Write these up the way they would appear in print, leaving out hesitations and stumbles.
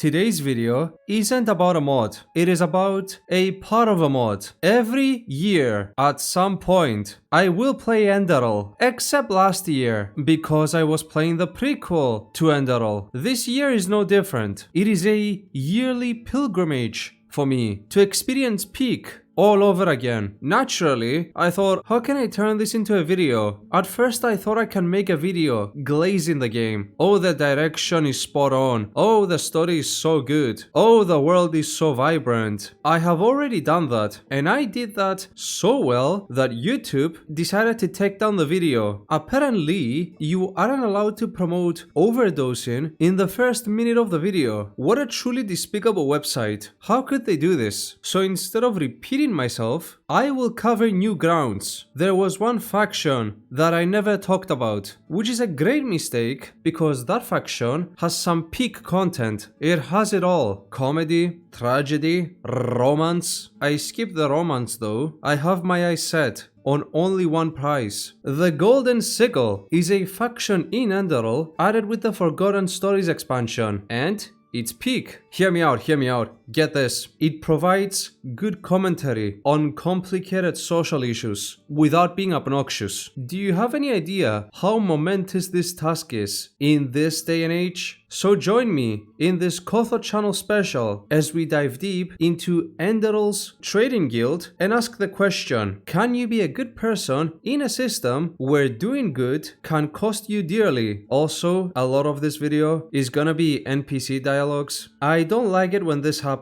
Today's video isn't about a mod, it is about a part of a mod. Every year, at some point, I will play Enderal, except last year, because I was playing the prequel to Enderal. This year is no different. It is a yearly pilgrimage for me to experience Peak all over again. Naturally, I thought, how can I turn this into a video? At first I thought I can make a video glazing the game. Oh, the direction is spot on. Oh, the story is so good. Oh, the world is so vibrant. I have already done that, and I did that so well that YouTube decided to take down the video. Apparently, you aren't allowed to promote overdosing in the first minute of the video. What a truly despicable website. How could they do this? So instead of repeating myself, I will cover new grounds. There was one faction that I never talked about, which is a great mistake because that faction has some peak content. It has it all. Comedy, tragedy, romance. I skipped the romance though. I have my eyes set on only one prize. The Golden Sickle is a faction in Enderal added with the Forgotten Stories expansion, and it's peak. Hear me out, hear me out. Get this. It provides good commentary on complicated social issues without being obnoxious. Do you have any idea how momentous this task is in this day and age? So join me in this Kotho channel special as we dive deep into Enderal's trading guild and ask the question, can you be a good person in a system where doing good can cost you dearly? Also, a lot of this video is gonna be NPC dialogues. I don't like it when this happens.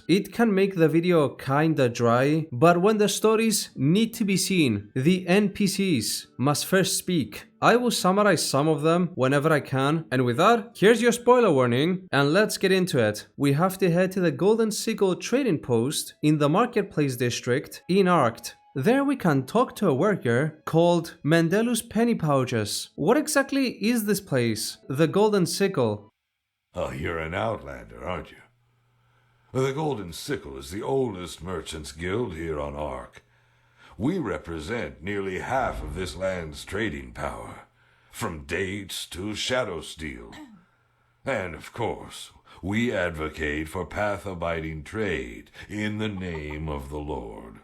It can make the video kinda dry, but when the stories need to be seen, the NPCs must first speak. I will summarize some of them whenever I can, and with that, here's your spoiler warning, and let's get into it. We have to head to the Golden Sickle trading post in the Marketplace district in Arct. There we can talk to a worker called Mendelus Penny Pouches. What exactly is this place, the Golden Sickle? Oh, you're an outlander, aren't you? The Golden Sickle is the oldest merchants' guild here on Ark. We represent nearly half of this land's trading power, from dates to shadow steel. And of course, we advocate for path-abiding trade in the name of the Lord.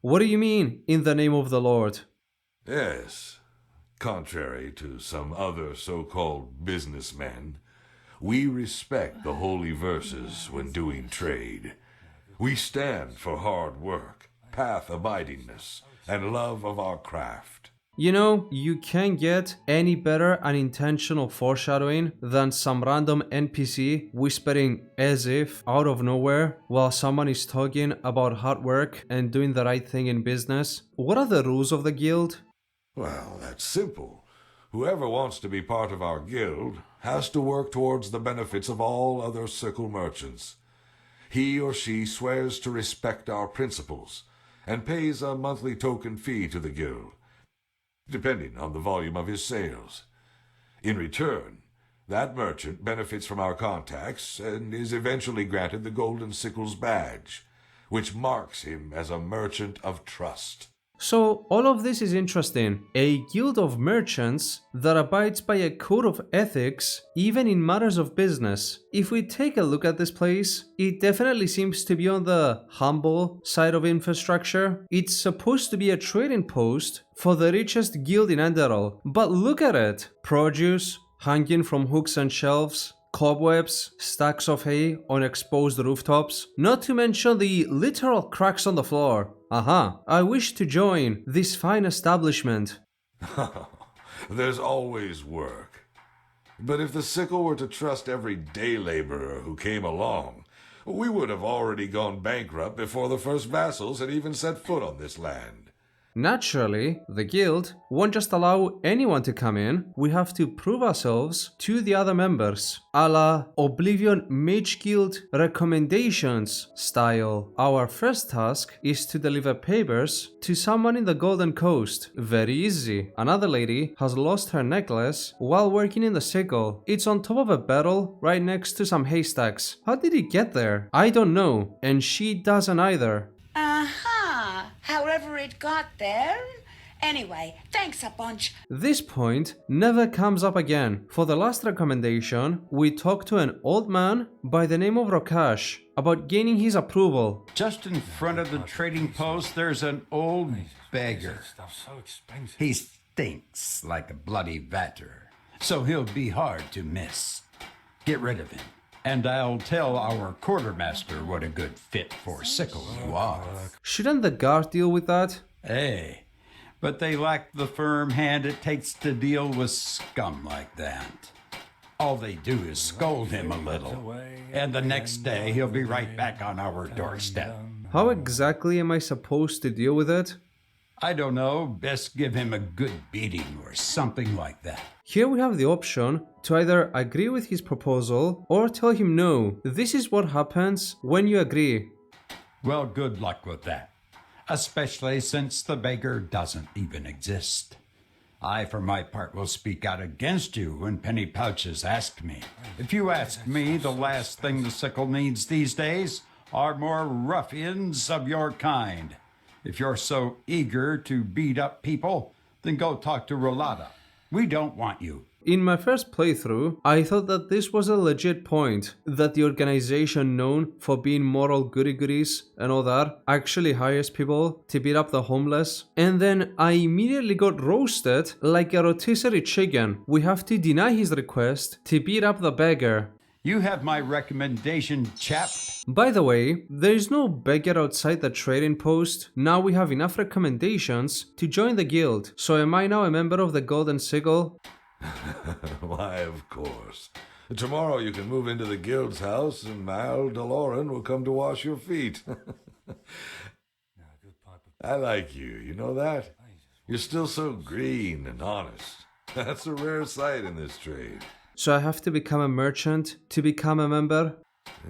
What do you mean, in the name of the Lord? Yes, contrary to some other so-called businessmen, we respect the holy verses when doing trade. We stand for hard work, path-abidingness, and love of our craft. You know, you can't get any better unintentional foreshadowing than some random NPC whispering as if out of nowhere while someone is talking about hard work and doing the right thing in business. What are the rules of the guild? Well, that's simple. Whoever wants to be part of our guild has to work towards the benefits of all other Sickle merchants. He or she swears to respect our principles and pays a monthly token fee to the guild, depending on the volume of his sales. In return, that merchant benefits from our contacts and is eventually granted the Golden Sickle's badge, which marks him as a merchant of trust. So all of this is interesting. A guild of merchants that abides by a code of ethics even in matters of business. If we take a look at this place, it definitely seems to be on the humble side of infrastructure. It's supposed to be a trading post for the richest guild in Enderal, but look at it. Produce hanging from hooks and shelves, cobwebs, stacks of hay on exposed rooftops, not to mention the literal cracks on the floor. Aha, I wish to join this fine establishment. There's always work. But if the Sickle were to trust every day laborer who came along, we would have already gone bankrupt before the first vassals had even set foot on this land. Naturally, the guild won't just allow anyone to come in. We have to prove ourselves to the other members, a la Oblivion Mage Guild recommendations style. Our first task is to deliver papers to someone in the Golden Coast. Very easy. Another lady has lost her necklace while working in the Sickle. It's on top of a barrel right next to some haystacks. How did it get there? I don't know, and she doesn't either. However it got there, Anyway, thanks a bunch. This point never comes up again. For the last recommendation, we talk to an old man by the name of Rokash about gaining his approval. Just in front of the trading post, there's an old beggar. He stinks like a bloody vatter, so he'll be hard to miss. Get rid of him, and I'll tell our quartermaster what a good fit for Sickle you are. Shouldn't the guard deal with that? Hey, but they lack the firm hand it takes to deal with scum like that. All they do is scold him a little, and the next day he'll be right back on our doorstep. How exactly am I supposed to deal with it? I don't know, best give him a good beating or something like that. Here we have the option to either agree with his proposal or tell him no. This is what happens when you agree. Well, good luck with that, especially since the beggar doesn't even exist. I, for my part, will speak out against you when penny pouches ask me. If you ask me, the last thing the Sickle needs these days are more ruffians of your kind. If you're so eager to beat up people, then go talk to Rolada. We don't want you. In my first playthrough, I thought that this was a legit point, that the organization known for being moral goody-goodies and all that actually hires people to beat up the homeless, and then I immediately got roasted like a rotisserie chicken. We have to deny his request to beat up the beggar. You have my recommendation, chap. By the way, there is no beggar outside the trading post. Now we have enough recommendations to join the guild, so am I now a member of the Golden Sickle? Why, of course. Tomorrow you can move into the guild's house and Mal DeLorean will come to wash your feet. I like you, you know that? You're still so green and honest. That's a rare sight in this trade. So I have to become a merchant to become a member?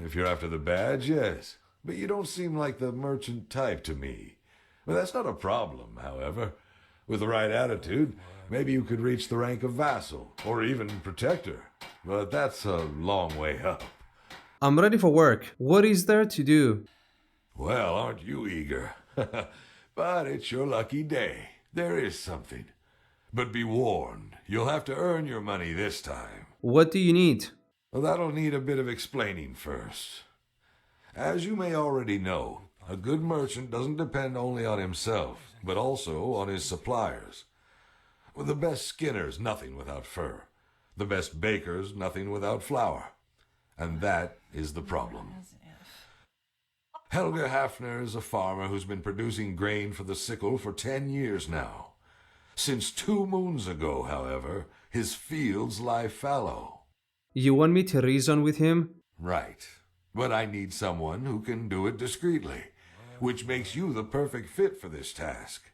If you're after the badge, yes. But you don't seem like the merchant type to me. Well, that's not a problem, however. With the right attitude, maybe you could reach the rank of vassal, or even protector. But that's a long way up. I'm ready for work. What is there to do? Well, aren't you eager? But it's your lucky day. There is something. But be warned, you'll have to earn your money this time. What do you need? Well, that'll need a bit of explaining first. As you may already know, a good merchant doesn't depend only on himself, but also on his suppliers. Well, the best skinner's nothing without fur. The best baker's nothing without flour. And that is the problem. Helga Hafner is a farmer who's been producing grain for the Sickle for 10 years now. Since 2 moons ago, however, his fields lie fallow. You want me to reason with him? Right. But I need someone who can do it discreetly, which makes you the perfect fit for this task.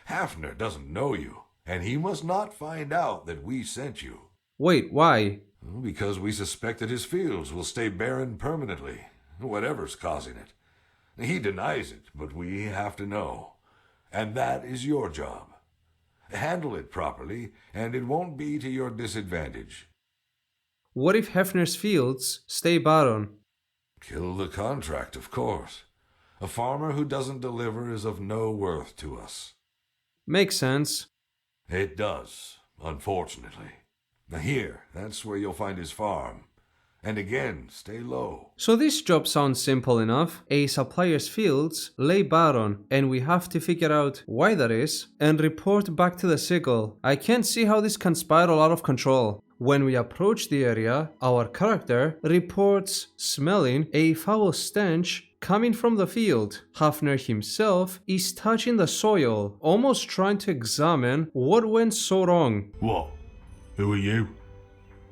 Hafner doesn't know you, and he must not find out that we sent you. Wait, why? Because we suspect that his fields will stay barren permanently, whatever's causing it. He denies it, but we have to know. And that is your job. Handle it properly, and it won't be to your disadvantage. What if Hefner's fields stay barren? Kill the contract, of course. A farmer who doesn't deliver is of no worth to us. Makes sense. It does, unfortunately. Now here, that's where you'll find his farm. And again, stay low. So this job sounds simple enough. A supplier's fields lay barren, and we have to figure out why that is and report back to the Sickle. I can't see how this can spiral out of control. When we approach the area, our character reports smelling a foul stench coming from the field. Hafner himself is touching the soil, almost trying to examine what went so wrong. What? Who are you?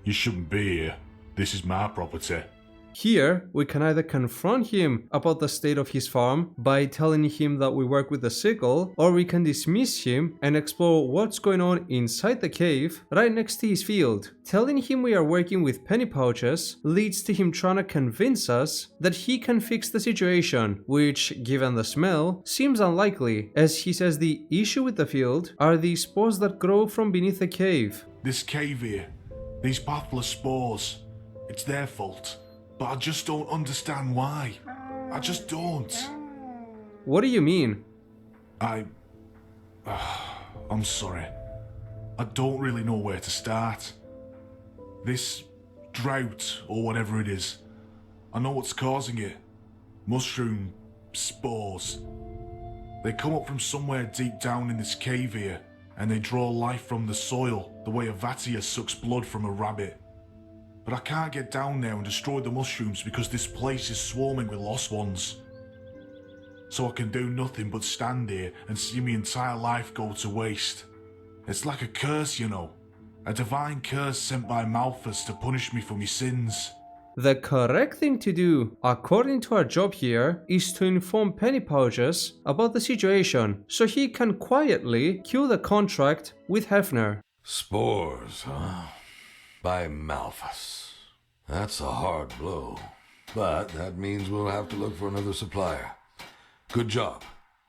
You shouldn't be here. This is my property. Here, we can either confront him about the state of his farm by telling him that we work with the Sickle, or we can dismiss him and explore what's going on inside the cave right next to his field. Telling him we are working with penny pouches leads to him trying to convince us that he can fix the situation, which, given the smell, seems unlikely, as he says the issue with the field are the spores that grow from beneath the cave. This cave here, these pathless spores, it's their fault. But I just don't understand why. I just don't. What do you mean? I I'm sorry. I don't really know where to start. This drought, or whatever it is, I know what's causing it. Mushroom spores. They come up from somewhere deep down in this cave here, and they draw life from the soil, the way a vatia sucks blood from a rabbit. But I can't get down there and destroy the mushrooms because this place is swarming with lost ones. So I can do nothing but stand here and see my entire life go to waste. It's like a curse, you know. A divine curse sent by Malthus to punish me for my sins. The correct thing to do, according to our job here, is to inform Pennypouches about the situation so he can quietly kill the contract with Hefner. Spores, huh? By Malthus. That's a hard blow. But that means we'll have to look for another supplier. Good job.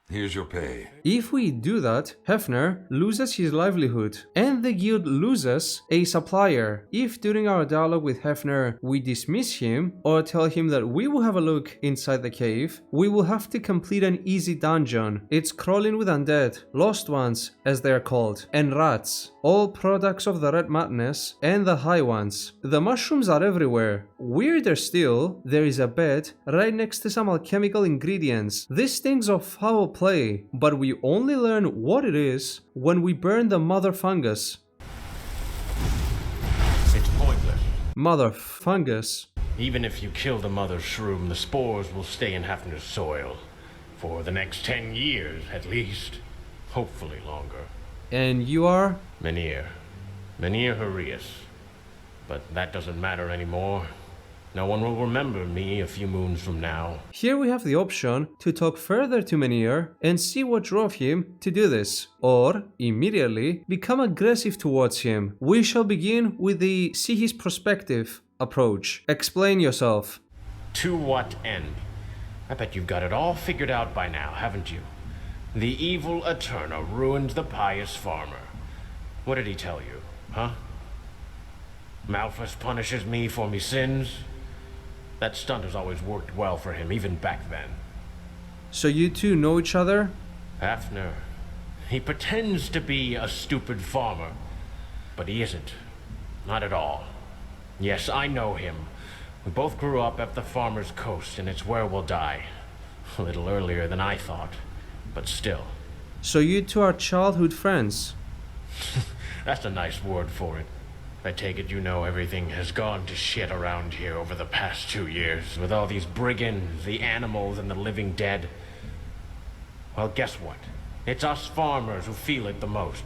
Here's your pay. If we do that, Hefner loses his livelihood and the guild loses a supplier. If during our dialogue with Hefner we dismiss him or tell him that we will have a look inside the cave, we will have to complete an easy dungeon. It's crawling with undead, lost ones as they are called, and rats, all products of the Red Madness and the High Ones. The mushrooms are everywhere. Weirder still, there is a bed right next to some alchemical ingredients. This stinks of foul play, but we only learn what it is when we burn the mother fungus. It's pointless. Mother fungus. Even if you kill the mother shroom, the spores will stay in Hafner's soil. For the next 10 years, at least. Hopefully longer. And you are? Menhir Harius. But that doesn't matter anymore. No one will remember me a few moons from now. Here we have the option to talk further to Menhir and see what drove him to do this, or immediately become aggressive towards him. We shall begin with the see his perspective approach. Explain yourself. To what end? I bet you've got it all figured out by now, haven't you? The evil Eterna ruined the pious farmer. What did he tell you, huh? Malthus punishes me for me sins? That stunt has always worked well for him, even back then. So you two know each other? Hafner. He pretends to be a stupid farmer, but he isn't. Not at all. Yes, I know him. We both grew up at the farmer's coast, and it's where we'll die. A little earlier than I thought, but still. So you two are childhood friends? That's a nice word for it. I take it you know everything has gone to shit around here over the past 2 years, with all these brigands, the animals, and the living dead. Well, guess what? It's us farmers who feel it the most.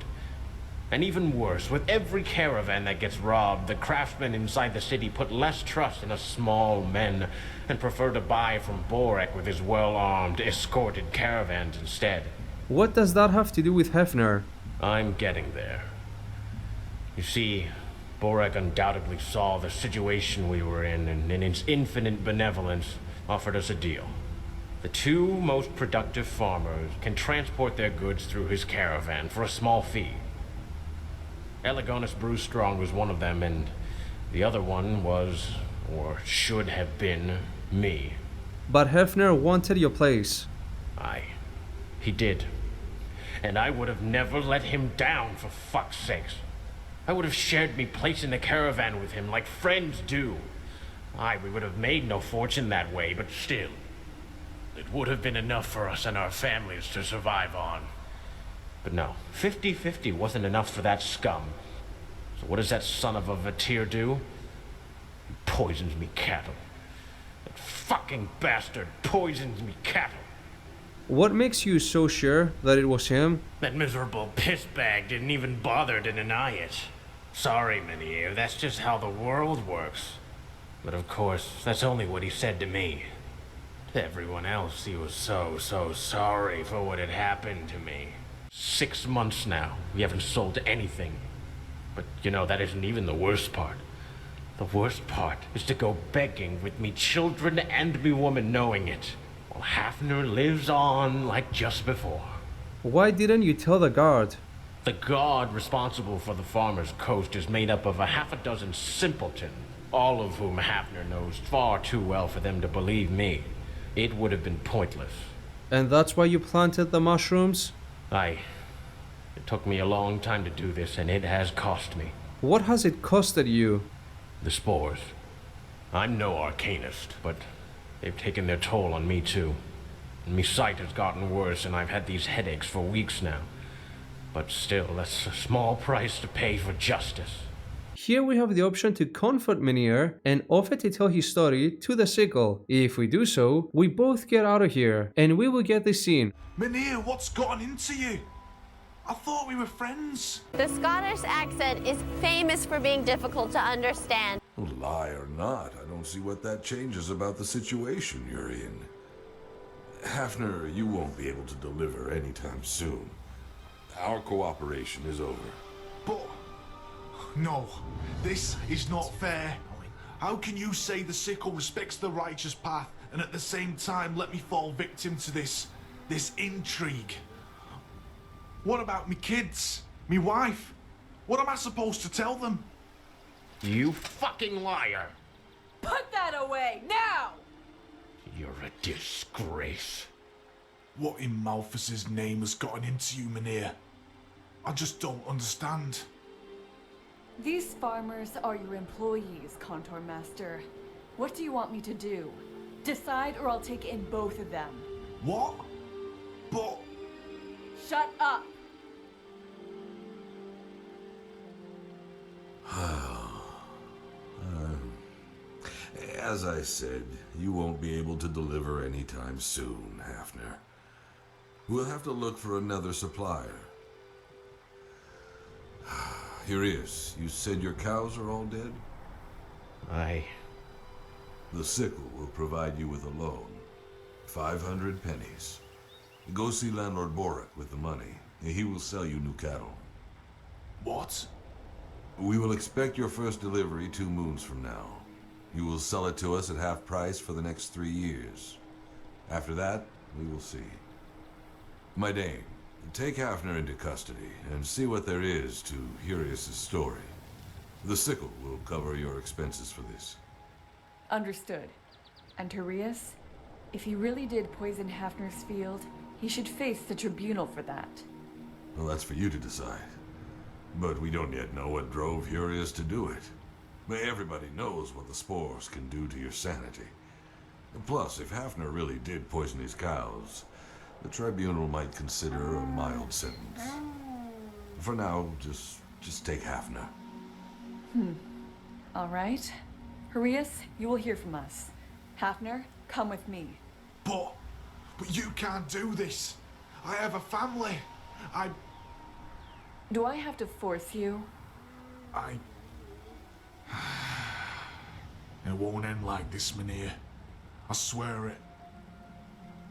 And even worse, with every caravan that gets robbed, the craftsmen inside the city put less trust in us small men and prefer to buy from Borek with his well-armed, escorted caravans instead. What does that have to do with Hefner? I'm getting there. You see, Borek undoubtedly saw the situation we were in, and in its infinite benevolence, offered us a deal. The 2 most productive farmers can transport their goods through his caravan for a small fee. Elegonus Brewstrong was one of them, and the other one was, or should have been, me. But Hefner wanted your place. Aye, he did. And I would have never let him down, for fuck's sakes. I would have shared me place in the caravan with him like friends do. Aye, we would have made no fortune that way, but still. It would have been enough for us and our families to survive on. But no, 50-50 wasn't enough for that scum. So what does that son of a Vatir do? He poisons me cattle. That fucking bastard poisons me cattle. What makes you so sure that it was him? That miserable pissbag didn't even bother to deny it. Sorry, Menhir, that's just how the world works. But of course, that's only what he said to me. To everyone else, he was so sorry for what had happened to me. 6 months now, we haven't sold anything. But you know, that isn't even the worst part. The worst part is to go begging with me children and me woman knowing it. While Hafner lives on like just before. Why didn't you tell the guard? The guard responsible for the farmer's coast is made up of a half a dozen simpletons, all of whom Hafner knows far too well for them to believe me. It would have been pointless. And that's why you planted the mushrooms? Aye. It took me a long time to do this, and it has cost me. What has it costed you? The spores. I'm no arcanist, but they've taken their toll on me too. And my sight has gotten worse, and I've had these headaches for weeks now. But still, that's a small price to pay for justice. Here we have the option to comfort Mynheer and offer to tell his story to the Sickle. If we do so, we both get out of here, and we will get the scene. Mynheer, what's gotten into you? I thought we were friends. The Scottish accent is famous for being difficult to understand. Lie or not, I don't see what that changes about the situation you're in. Hafner, you won't be able to deliver anytime soon. Our cooperation is over. But... no, this is not fair. How can you say the Sickle respects the righteous path and at the same time let me fall victim to this intrigue? What about me kids? Me wife? What am I supposed to tell them? You fucking liar! Put that away, now! You're a disgrace. What in Malthus's name has gotten into you, Mynheer? I just don't understand. These farmers are your employees, Contour Master. What do you want me to do? Decide or I'll take in both of them. What? But... Shut up! As I said, you won't be able to deliver anytime soon, Hafner. We'll have to look for another supplier. Here he is. You said your cows are all dead? The Sickle will provide you with a loan. 500 pennies. Go see Landlord Borak with the money. He will sell you new cattle. what? We will expect your first delivery 2 moons from now. You will sell it to us at half price for the next 3 years. After that, we will see. My dame, take Hafner into custody and see what there is to Hurius' story. The Sickle will cover your expenses for this. Understood. And Tereus? If he really did poison Hafner's field, he should face the tribunal for that. Well, that's for you to decide. But we don't yet know what drove Hurius to do it. But everybody knows what the spores can do to your sanity. Plus, if Hafner really did poison his cows, the tribunal might consider a mild sentence. For now, just take Hafner. All right. Hurius, you will hear from us. Hafner, come with me. But you can't do this. I have a family. Do I have to force you? It won't end like this, Mynheer. I swear it.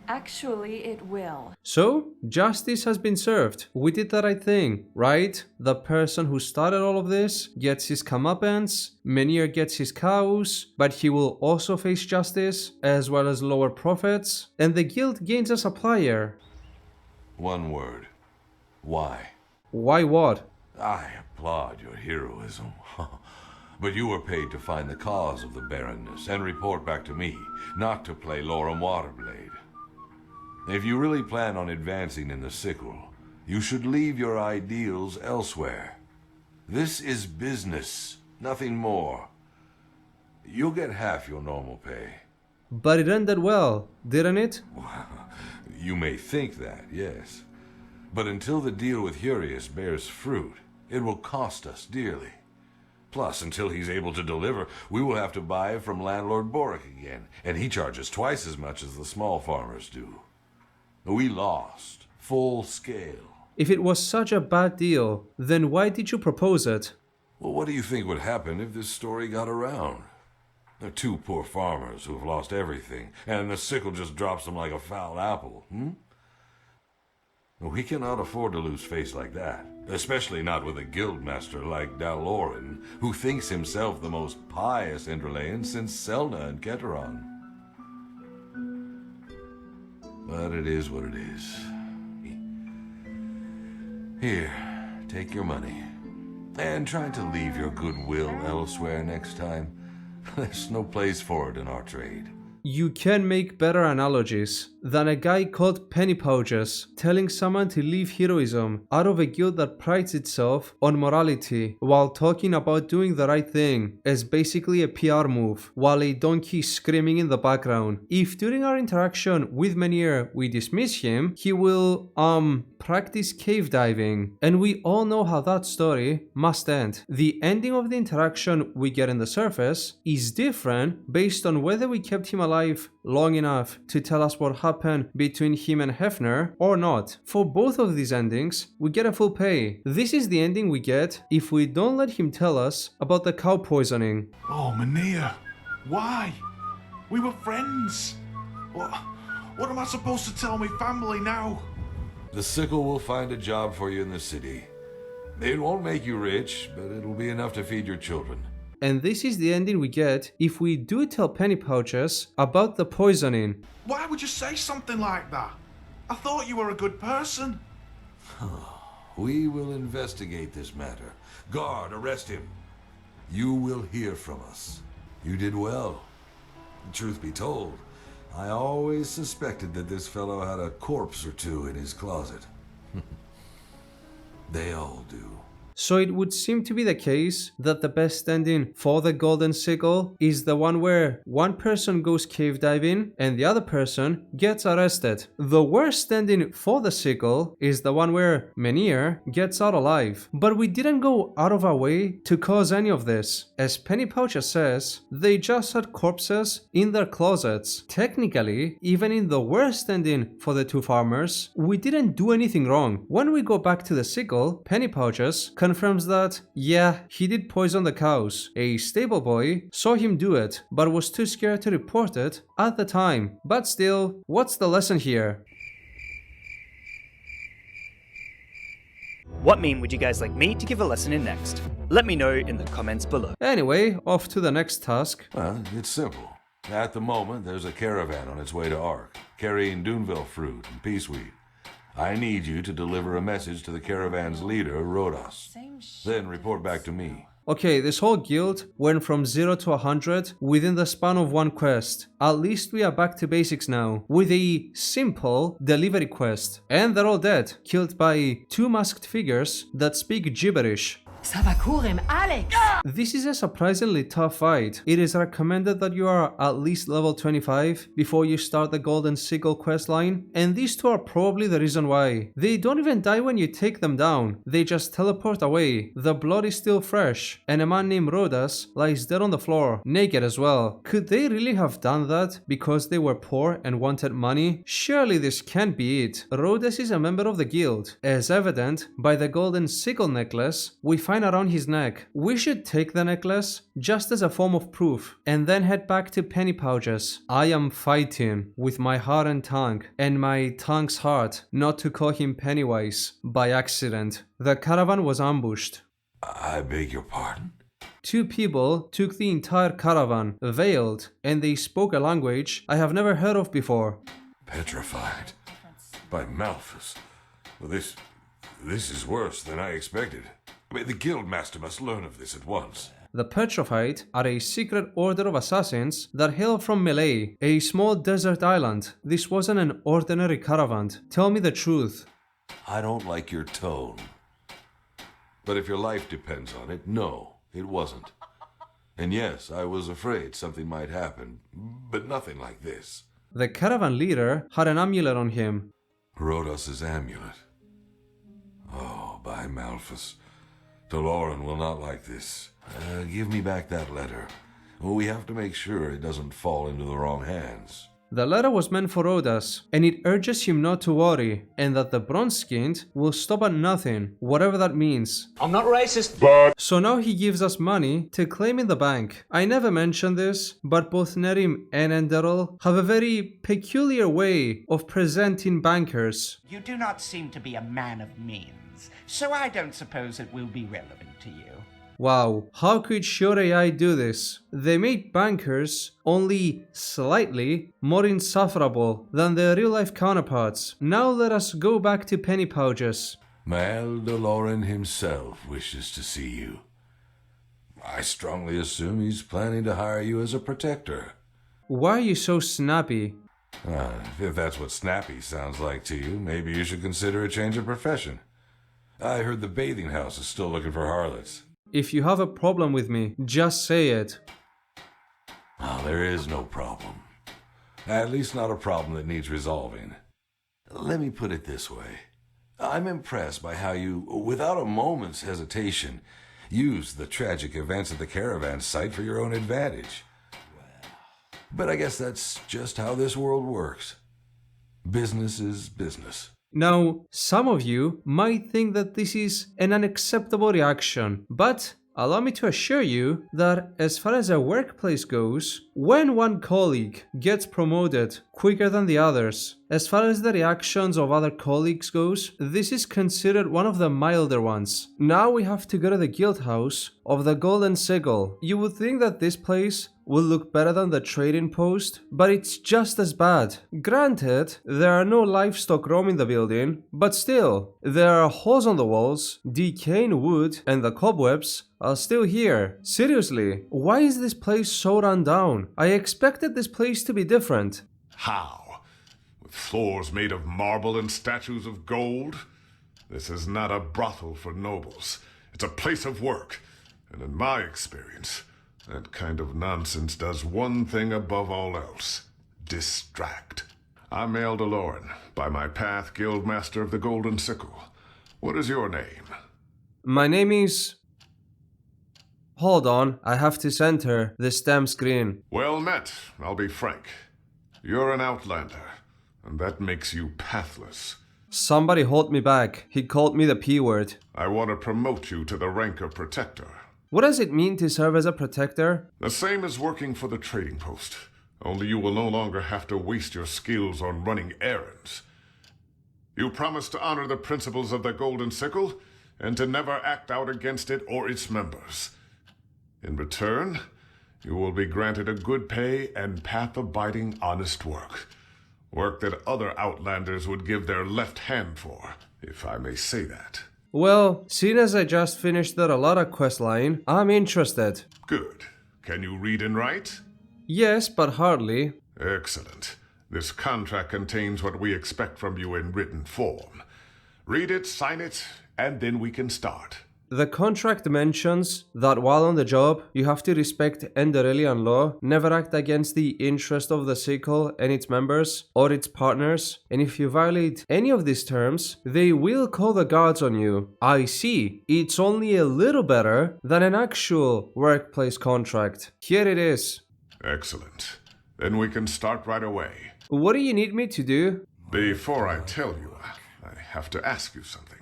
Actually, it will. So, justice has been served. We did the right thing, right? The person who started all of this gets his comeuppance, Mynheer gets his cows, but he will also face justice, as well as lower profits, and the guild gains a supplier. One word. Why? Why what? I applaud your heroism. But you were paid to find the cause of the barrenness and report back to me, not to play Lorem Waterblade. If you really plan on advancing in the Sickle, you should leave your ideals elsewhere. This is business, nothing more. You'll get half your normal pay. But it ended well, didn't it? You may think that, yes. But until the deal with Hurius bears fruit, it will cost us dearly. Plus, until he's able to deliver, we will have to buy from Landlord Borak again, and he charges twice as much as the small farmers do. We lost, full scale. If it was such a bad deal, then why did you propose it? Well, what do you think would happen if this story got around? There are 2 poor farmers who have lost everything, and the Sickle just drops them like a foul apple, We cannot afford to lose face like that, especially not with a guildmaster like Daloran, who thinks himself the most pious Enderalayan since Selna and Keteron. But it is what it is. Here, take your money. And try to leave your goodwill elsewhere next time. There's no place for it in our trade. You can make better analogies. than a guy called Penny Pouches telling someone to leave heroism out of a guild that prides itself on morality while talking about doing the right thing as basically a PR move while a donkey screaming in the background. If during our interaction with Menhir we dismiss him, he will practice cave diving, and we all know how that story must end. The ending of the interaction we get in the surface is different based on whether we kept him alive long enough to tell us what happened between him and Hefner or not. For both of these endings, we get a full pay. This is the ending we get if we don't let him tell us about the cow poisoning. Oh, Menhir, why? We were friends. What am I supposed to tell my family now? The Sickle will find a job for you in the city. It won't make you rich, but it'll be enough to feed your children. And this is the ending we get if we do tell Penny Pouches about the poisoning. Why would you say something like that? I thought you were a good person. We will investigate this matter. Guard, arrest him. You will hear from us. You did well. Truth be told, I always suspected that this fellow had a corpse or two in his closet. They all do. So it would seem to be the case that the best ending for the Golden Sickle is the one where one person goes cave diving and the other person gets arrested. The worst ending for the Sickle is the one where Menhir gets out alive. But we didn't go out of our way to cause any of this. As Penny Pouches says, they just had corpses in their closets. Technically, even in the worst ending for the two farmers, we didn't do anything wrong. When we go back to the Sickle, Penny Pouches confirms that, yeah, he did poison the cows. A stable boy saw him do it, but was too scared to report it at the time. But still, what's the lesson here? What meme would you guys like me to give a lesson in next? Let me know in the comments below. Anyway, off to the next task. Well, it's simple. At the moment, there's a caravan on its way to Ark, carrying Duneville fruit and peaceweed. I need you to deliver a message to the caravan's leader, Rhodas. Then report back to me. Okay, this whole guild went from 0 to 100 within the span of one quest. At least we are back to basics now, with a simple delivery quest. And they're all dead, killed by two masked figures that speak gibberish. Savakurim, Alex! This is a surprisingly tough fight. It is recommended that you are at least level 25 before you start the Golden Sickle questline, and these two are probably the reason why. They don't even die when you take them down, they just teleport away. The blood is still fresh, and a man named Rhodas lies dead on the floor, naked as well. Could they really have done that because they were poor and wanted money? Surely this can't be it. Rhodas is a member of the guild, as evident by the Golden Sickle necklace we find around his neck. We should take the necklace just as a form of proof and then head back to Penny Pouches. I am fighting with my heart and tongue, and my tongue's heart, not to call him Pennywise by accident. The caravan was ambushed. I beg your pardon? Two people took the entire caravan, veiled, and they spoke a language I have never heard of before. Petrified. By Malthus. Well, this is worse than I expected. I mean, the Guildmaster must learn of this at once. The Petrified are a secret order of assassins that hail from Melee, a small desert island. This wasn't an ordinary caravan. Tell me the truth. I don't like your tone. But if your life depends on it, no, it wasn't. And yes, I was afraid something might happen, but nothing like this. The caravan leader had an amulet on him. Rhodos's amulet. Oh, by Malthus. Doloran will not like this. Give me back that letter. We have to make sure it doesn't fall into the wrong hands. The letter was meant for Rhodas, and it urges him not to worry, and that the bronze-skinned will stop at nothing, whatever that means. I'm not racist, but... So now he gives us money to claim in the bank. I never mentioned this, but both Nerim and Enderal have a very peculiar way of presenting bankers. You do not seem to be a man of means, so I don't suppose it will be relevant to you. Wow, how could Sure AI do this? They made bankers only slightly more insufferable than their real-life counterparts. Now let us go back to Penny Pouches. Mal Doloran himself wishes to see you. I strongly assume he's planning to hire you as a protector. Why are you so snappy? If that's what snappy sounds like to you, maybe you should consider a change of profession. I heard the bathing house is still looking for harlots. If you have a problem with me, just say it. Oh, there is no problem. At least not a problem that needs resolving. Let me put it this way. I'm impressed by how you, without a moment's hesitation, used the tragic events at the caravan site for your own advantage. But I guess that's just how this world works. Business is business. Now, some of you might think that this is an unacceptable reaction, but allow me to assure you that as far as a workplace goes, when one colleague gets promoted quicker than the others, as far as the reactions of other colleagues goes, this is considered one of the milder ones. Now we have to go to the guild house of the Golden Sickle. You would think that this place will look better than the trading post, but it's just as bad. Granted, there are no livestock roaming the building, but still, there are holes on the walls, decaying wood, and the cobwebs are still here. Seriously, why is this place so run down? I expected this place to be different. How? With floors made of marble and statues of gold? This is not a brothel for nobles. It's a place of work. And in my experience, that kind of nonsense does one thing above all else. Distract. I'm Eldaloran, by my path Guildmaster of the Golden Sickle. What is your name? My name is... Hold on, I have to center the stem screen. Well met, I'll be frank. You're an outlander, and that makes you pathless. Somebody hold me back. He called me the P word. I want to promote you to the rank of Protector. What does it mean to serve as a protector? The same as working for the trading post, only you will no longer have to waste your skills on running errands. You promise to honor the principles of the Golden Sickle and to never act out against it or its members. In return, you will be granted a good pay and path-abiding honest work. Work that other outlanders would give their left hand for, if I may say that. Well, seeing as I just finished the Alara questline, I'm interested. Good. Can you read and write? Yes, but hardly. Excellent. This contract contains what we expect from you in written form. Read it, sign it, and then we can start. The contract mentions that while on the job, you have to respect Enderalian law, never act against the interest of the Sickle and its members or its partners, and if you violate any of these terms, they will call the guards on you. I see. It's only a little better than an actual workplace contract. Here it is. Excellent. Then we can start right away. What do you need me to do? Before I tell you, I have to ask you something.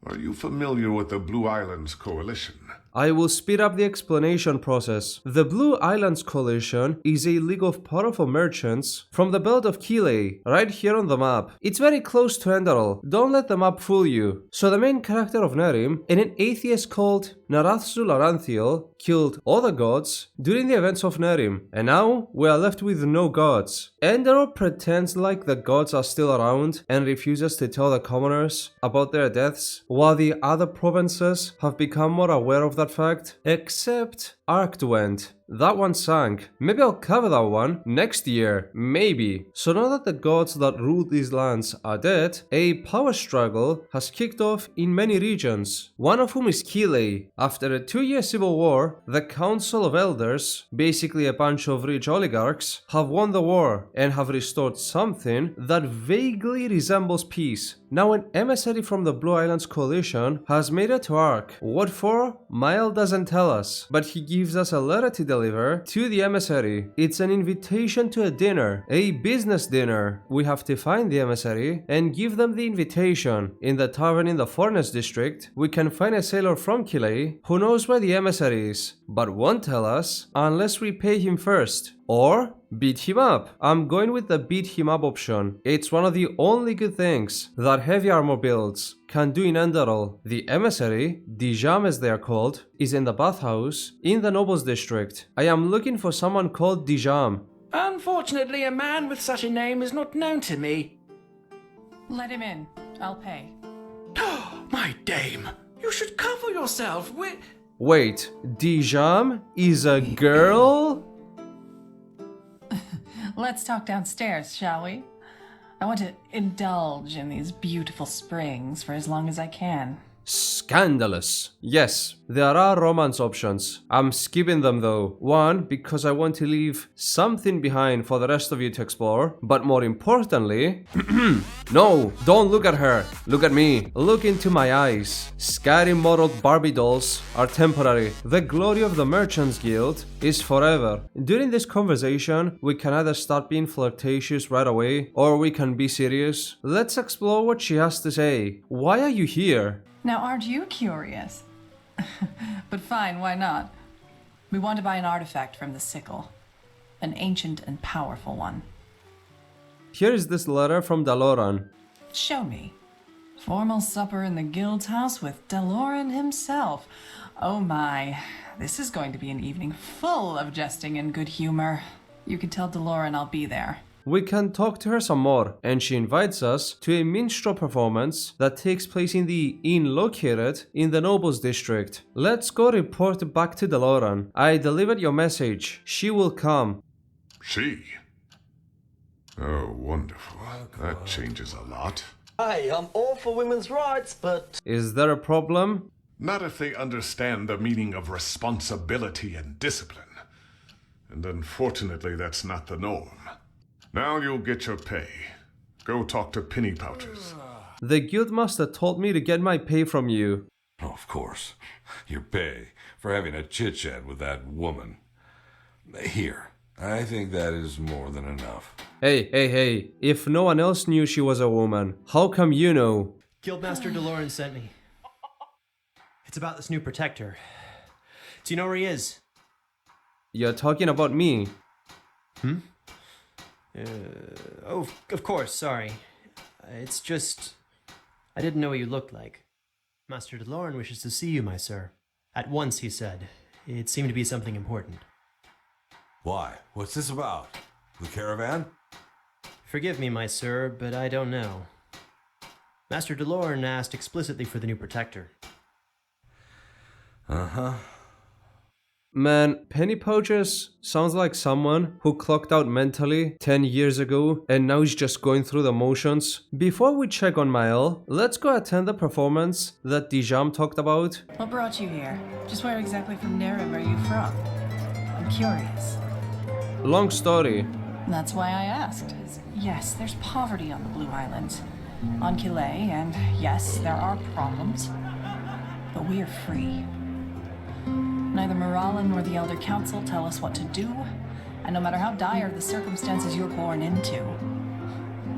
Are you familiar with the Blue Islands Coalition? I will speed up the explanation process. The Blue Islands Coalition is a league of powerful merchants from the belt of Kile, right here on the map. It's very close to Enderal. Don't let the map fool you. So the main character of Nerim and an atheist called Narathzul Aranthiel killed all the gods during the events of Nerim, and now we are left with no gods. Enderal pretends like the gods are still around and refuses to tell the commoners about their deaths, while the other provinces have become more aware of that fact, except Arctwent. That one sank. Maybe I'll cover that one next year, maybe. So now that the gods that ruled these lands are dead, a power struggle has kicked off in many regions, one of whom is Kile. After a 2-year civil war, the Council of Elders, basically a bunch of rich oligarchs, have won the war and have restored something that vaguely resembles peace. Now an emissary from the Blue Islands Coalition has made it to Ark. What for? Mile doesn't tell us, but he gives us a letter to deliver to the emissary. It's an invitation to a dinner, a business dinner. We have to find the emissary and give them the invitation. In the tavern in the Forest district, we can find a sailor from Kile who knows where the emissary is, but won't tell us unless we pay him first. Or beat him up. I'm going with the beat him up option. It's one of the only good things that heavy armor builds can do in Enderal. The emissary, Dijam as they are called, is in the bathhouse in the Nobles district. I am looking for someone called Dijam. Unfortunately, a man with such a name is not known to me. Let him in. I'll pay. My dame, you should cover yourself. Wait, Dijam is a girl? Let's talk downstairs, shall we? I want to indulge in these beautiful springs for as long as I can. Scandalous. Yes, there are romance options. I'm skipping them though. One, because I want to leave something behind for the rest of you to explore. But more importantly, no, don't look at her. Look at me. Look into my eyes. Scary modeled Barbie dolls are temporary. The glory of the Merchants Guild is forever. During this conversation, we can either start being flirtatious right away, or we can be serious. Let's explore what she has to say. Why are you here? Now, aren't you curious? But fine, why not? We want to buy an artifact from the Sickle. An ancient and powerful one. Here is this letter from Daloran. Show me. Formal supper in the guild's house with Daloran himself. Oh my, this is going to be an evening full of jesting and good humor. You can tell Daloran I'll be there. We can talk to her some more, and she invites us to a minstrel performance that takes place in the inn located in the Nobles District. Let's go report back to Daloran. I delivered your message. She will come. She? Oh, wonderful. That changes a lot. Hey, I'm all for women's rights, but... Is there a problem? Not if they understand the meaning of responsibility and discipline. And unfortunately, that's not the norm. Now you'll get your pay. Go talk to penny pouches. The guildmaster told me to get my pay from you. Oh, of course. Your pay for having a chit-chat with that woman. Here, I think that is more than enough. Hey. If no one else knew she was a woman, how come you know? Guildmaster Daloran sent me. It's about this new protector. Do you know where he is? You're talking about me. Oh, of course, sorry. It's just... I didn't know what you looked like. Master Daloran wishes to see you, my sir. At once, he said. It seemed to be something important. Why? What's this about? The caravan? Forgive me, my sir, but I don't know. Master Daloran asked explicitly for the new protector. Uh-huh. Man, Penny Pouches sounds like someone who clocked out mentally 10 years ago and now is just going through the motions. Before we check on Mael, let's go attend the performance that Dijam talked about. What brought you here? Just where exactly from Nerim are you from? I'm curious. Long story. That's why I asked. Yes, there's poverty on the Blue Islands. On Killet, and yes, there are problems. But we are free. Neither Morala nor the Elder Council tell us what to do, and no matter how dire the circumstances you're born into,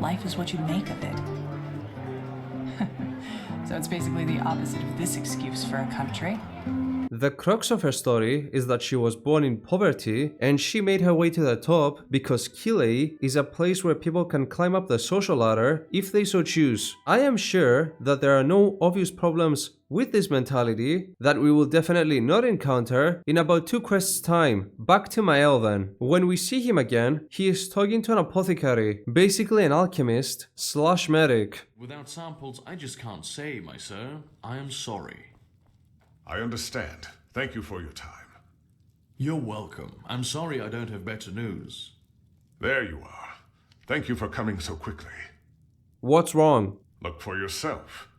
life is what you make of it. So it's basically the opposite of this excuse for a country. The crux of her story is that she was born in poverty and she made her way to the top because Kilei is a place where people can climb up the social ladder if they so choose. I am sure that there are no obvious problems with this mentality that we will definitely not encounter in about 2 quests time. Back to Mael then. When we see him again, he is talking to an apothecary, basically an alchemist / medic. Without samples, I just can't say, my sir. I am sorry. I understand. Thank you for your time. You're welcome. I'm sorry I don't have better news. There you are. Thank you for coming so quickly. What's wrong? Look for yourself.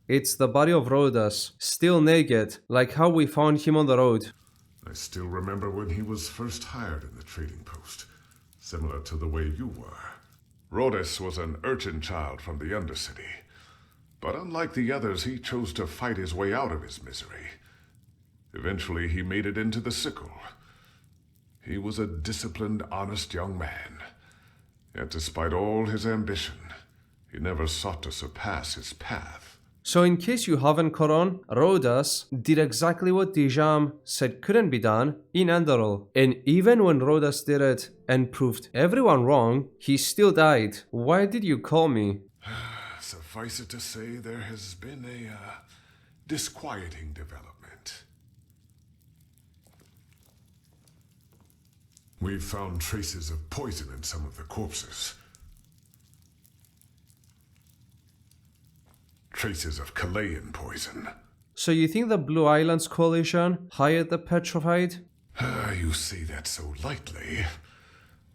It's the body of Rhodas, still naked, like how we found him on the road. I still remember when he was first hired in the trading post, similar to the way you were. Rhodas was an urchin child from the Undercity. But unlike the others, he chose to fight his way out of his misery. Eventually, he made it into the Sickle. He was a disciplined, honest young man. Yet despite all his ambition, he never sought to surpass his path. So in case you haven't caught on, Rhodas did exactly what Dijam said couldn't be done in Enderal. And even when Rhodas did it and proved everyone wrong, he still died. Why did you call me? Suffice it to say, there has been a disquieting development. We've found traces of poison in some of the corpses. Traces of Chilean poison. So you think the Blue Islands Coalition hired the petrified? You say that so lightly.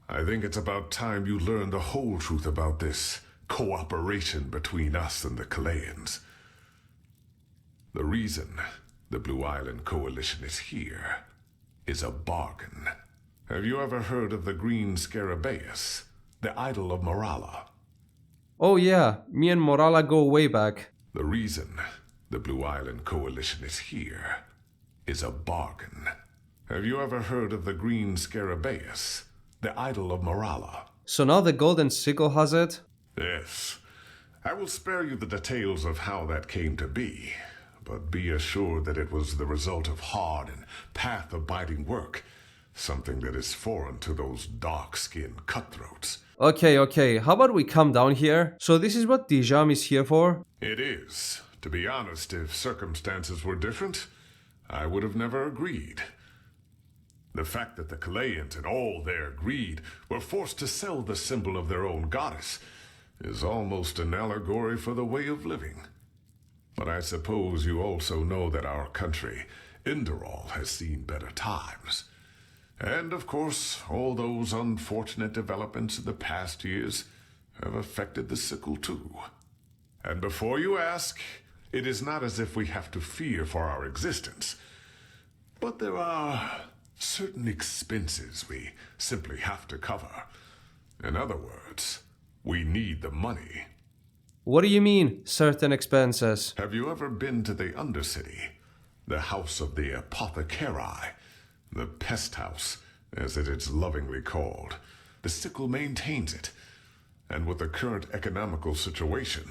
I think it's about time you learn the whole truth about this cooperation between us and the Kalayans. The reason the Blue Island Coalition is here is a bargain. Have you ever heard of the Green Scarabaeus, the idol of Morala? Oh yeah, me and Morala go way back. The reason the Blue Island Coalition is here is a bargain. Have you ever heard of the Green Scarabaeus, the idol of Morala? So now the Golden Sickle has it? Yes. I will spare you the details of how that came to be, but be assured that it was the result of hard and path-abiding work, something that is foreign to those dark-skinned cutthroats. Okay, how about we calm down here? So this is what Dijam is here for? It is. To be honest, if circumstances were different, I would have never agreed. The fact that the Kalayans, in all their greed, were forced to sell the symbol of their own goddess is almost an allegory for the way of living. But I suppose you also know that our country, Enderal, has seen better times. And of course, all those unfortunate developments in the past years have affected the Sickle too. And before you ask, it is not as if we have to fear for our existence. But there are certain expenses we simply have to cover. In other words, we need the money. What do you mean, certain expenses? Have you ever been to the Undercity? The house of the apothecari? The pest house, as it is lovingly called. The Sickle maintains it. And with the current economical situation,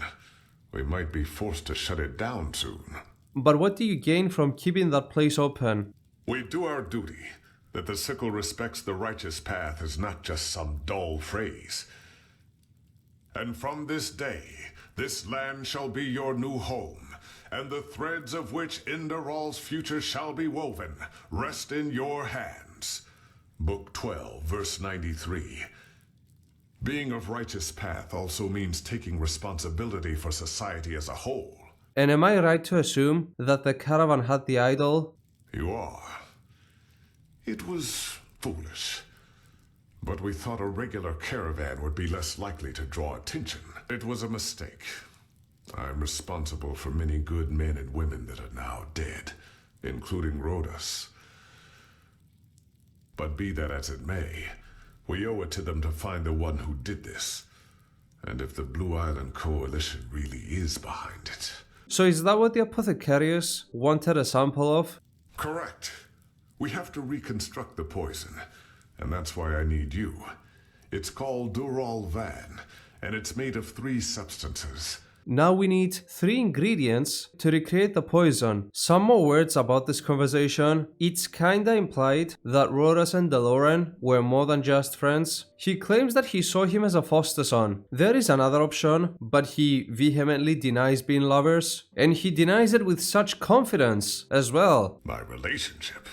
we might be forced to shut it down soon. But what do you gain from keeping that place open? We do our duty. That the Sickle respects the righteous path is not just some dull phrase. And from this day, this land shall be your new home, and the threads of which Enderal's future shall be woven rest in your hands. Book 12, verse 93. Being of righteous path also means taking responsibility for society as a whole. And am I right to assume that the caravan had the idol? You are. It was foolish. But we thought a regular caravan would be less likely to draw attention. It was a mistake. I'm responsible for many good men and women that are now dead, including Rhodas. But be that as it may, we owe it to them to find the one who did this. And if the Blue Island Coalition really is behind it. So is that what the apothecarius wanted a sample of? Correct. We have to reconstruct the poison, and that's why I need you. It's called Dural Van, and it's made of 3 substances. Now we need 3 ingredients to recreate the poison. Some more words about this conversation. It's kinda implied that Rhodas and Deloran were more than just friends. He claims that he saw him as a foster son. There is another option, but he vehemently denies being lovers. And he denies it with such confidence as well. My relationship?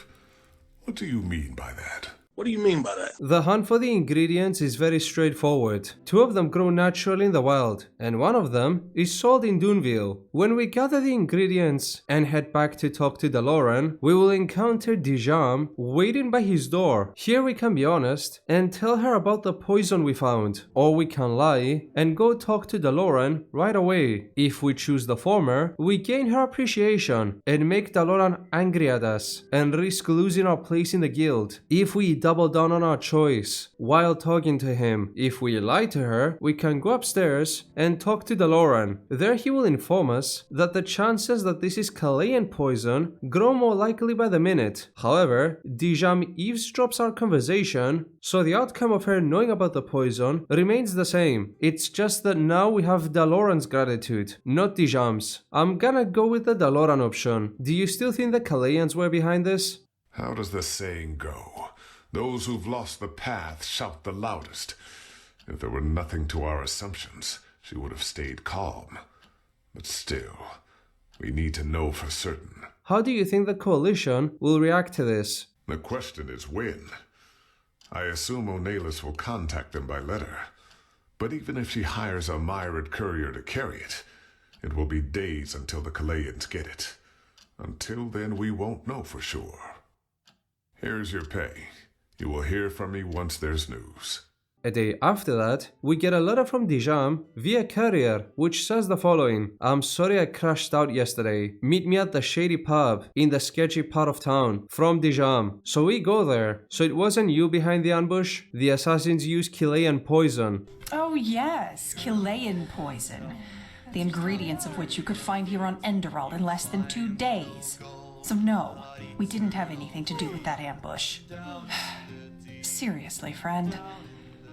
What do you mean by that? What do you mean by that? The hunt for the ingredients is very straightforward. 2 of them grow naturally in the wild, and one of them is sold in Duneville. When we gather the ingredients and head back to talk to Deloran, we will encounter Dijam waiting by his door. Here we can be honest and tell her about the poison we found, or we can lie and go talk to Deloran right away. If we choose the former, we gain her appreciation and make Deloran angry at us and risk losing our place in the guild. If we double down on our choice while talking to him. If we lie to her, we can go upstairs and talk to Deloran. There he will inform us that the chances that this is Kalayan poison grow more likely by the minute. However, Dijam eavesdrops our conversation, so the outcome of her knowing about the poison remains the same. It's just that now we have Deloran's gratitude, not Dijam's. I'm gonna go with the Deloran option. Do you still think the Kalayans were behind this? How does the saying go? Those who've lost the path shout the loudest. If there were nothing to our assumptions, she would have stayed calm. But still, we need to know for certain. How do you think the coalition will react to this? The question is when. I assume O'Nalis will contact them by letter. But even if she hires a Myrid courier to carry it, it will be days until the Kalayans get it. Until then, we won't know for sure. Here's your pay. You will hear from me once there's news. A day after that, we get a letter from Dijam via courier which says the following: I'm sorry I crashed out yesterday. Meet me at the shady pub in the sketchy part of town. From Dijam. So we go there. So it wasn't you behind the ambush? The assassins used Chilean poison. Oh yes, Chilean poison. The ingredients of which you could find here on Enderal in less than 2 days. So no, we didn't have anything to do with that ambush. Seriously, friend.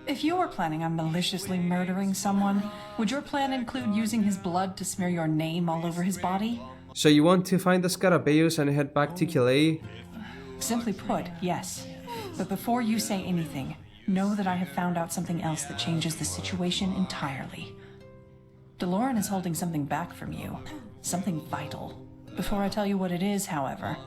If you were planning on maliciously murdering someone, would your plan include using his blood to smear your name all over his body? So you want to find the Scarabaeus and head back to Chile? Simply put, yes. But before you say anything, know that I have found out something else that changes the situation entirely. DeLorean is holding something back from you. Something vital. Before I tell you what it is, however,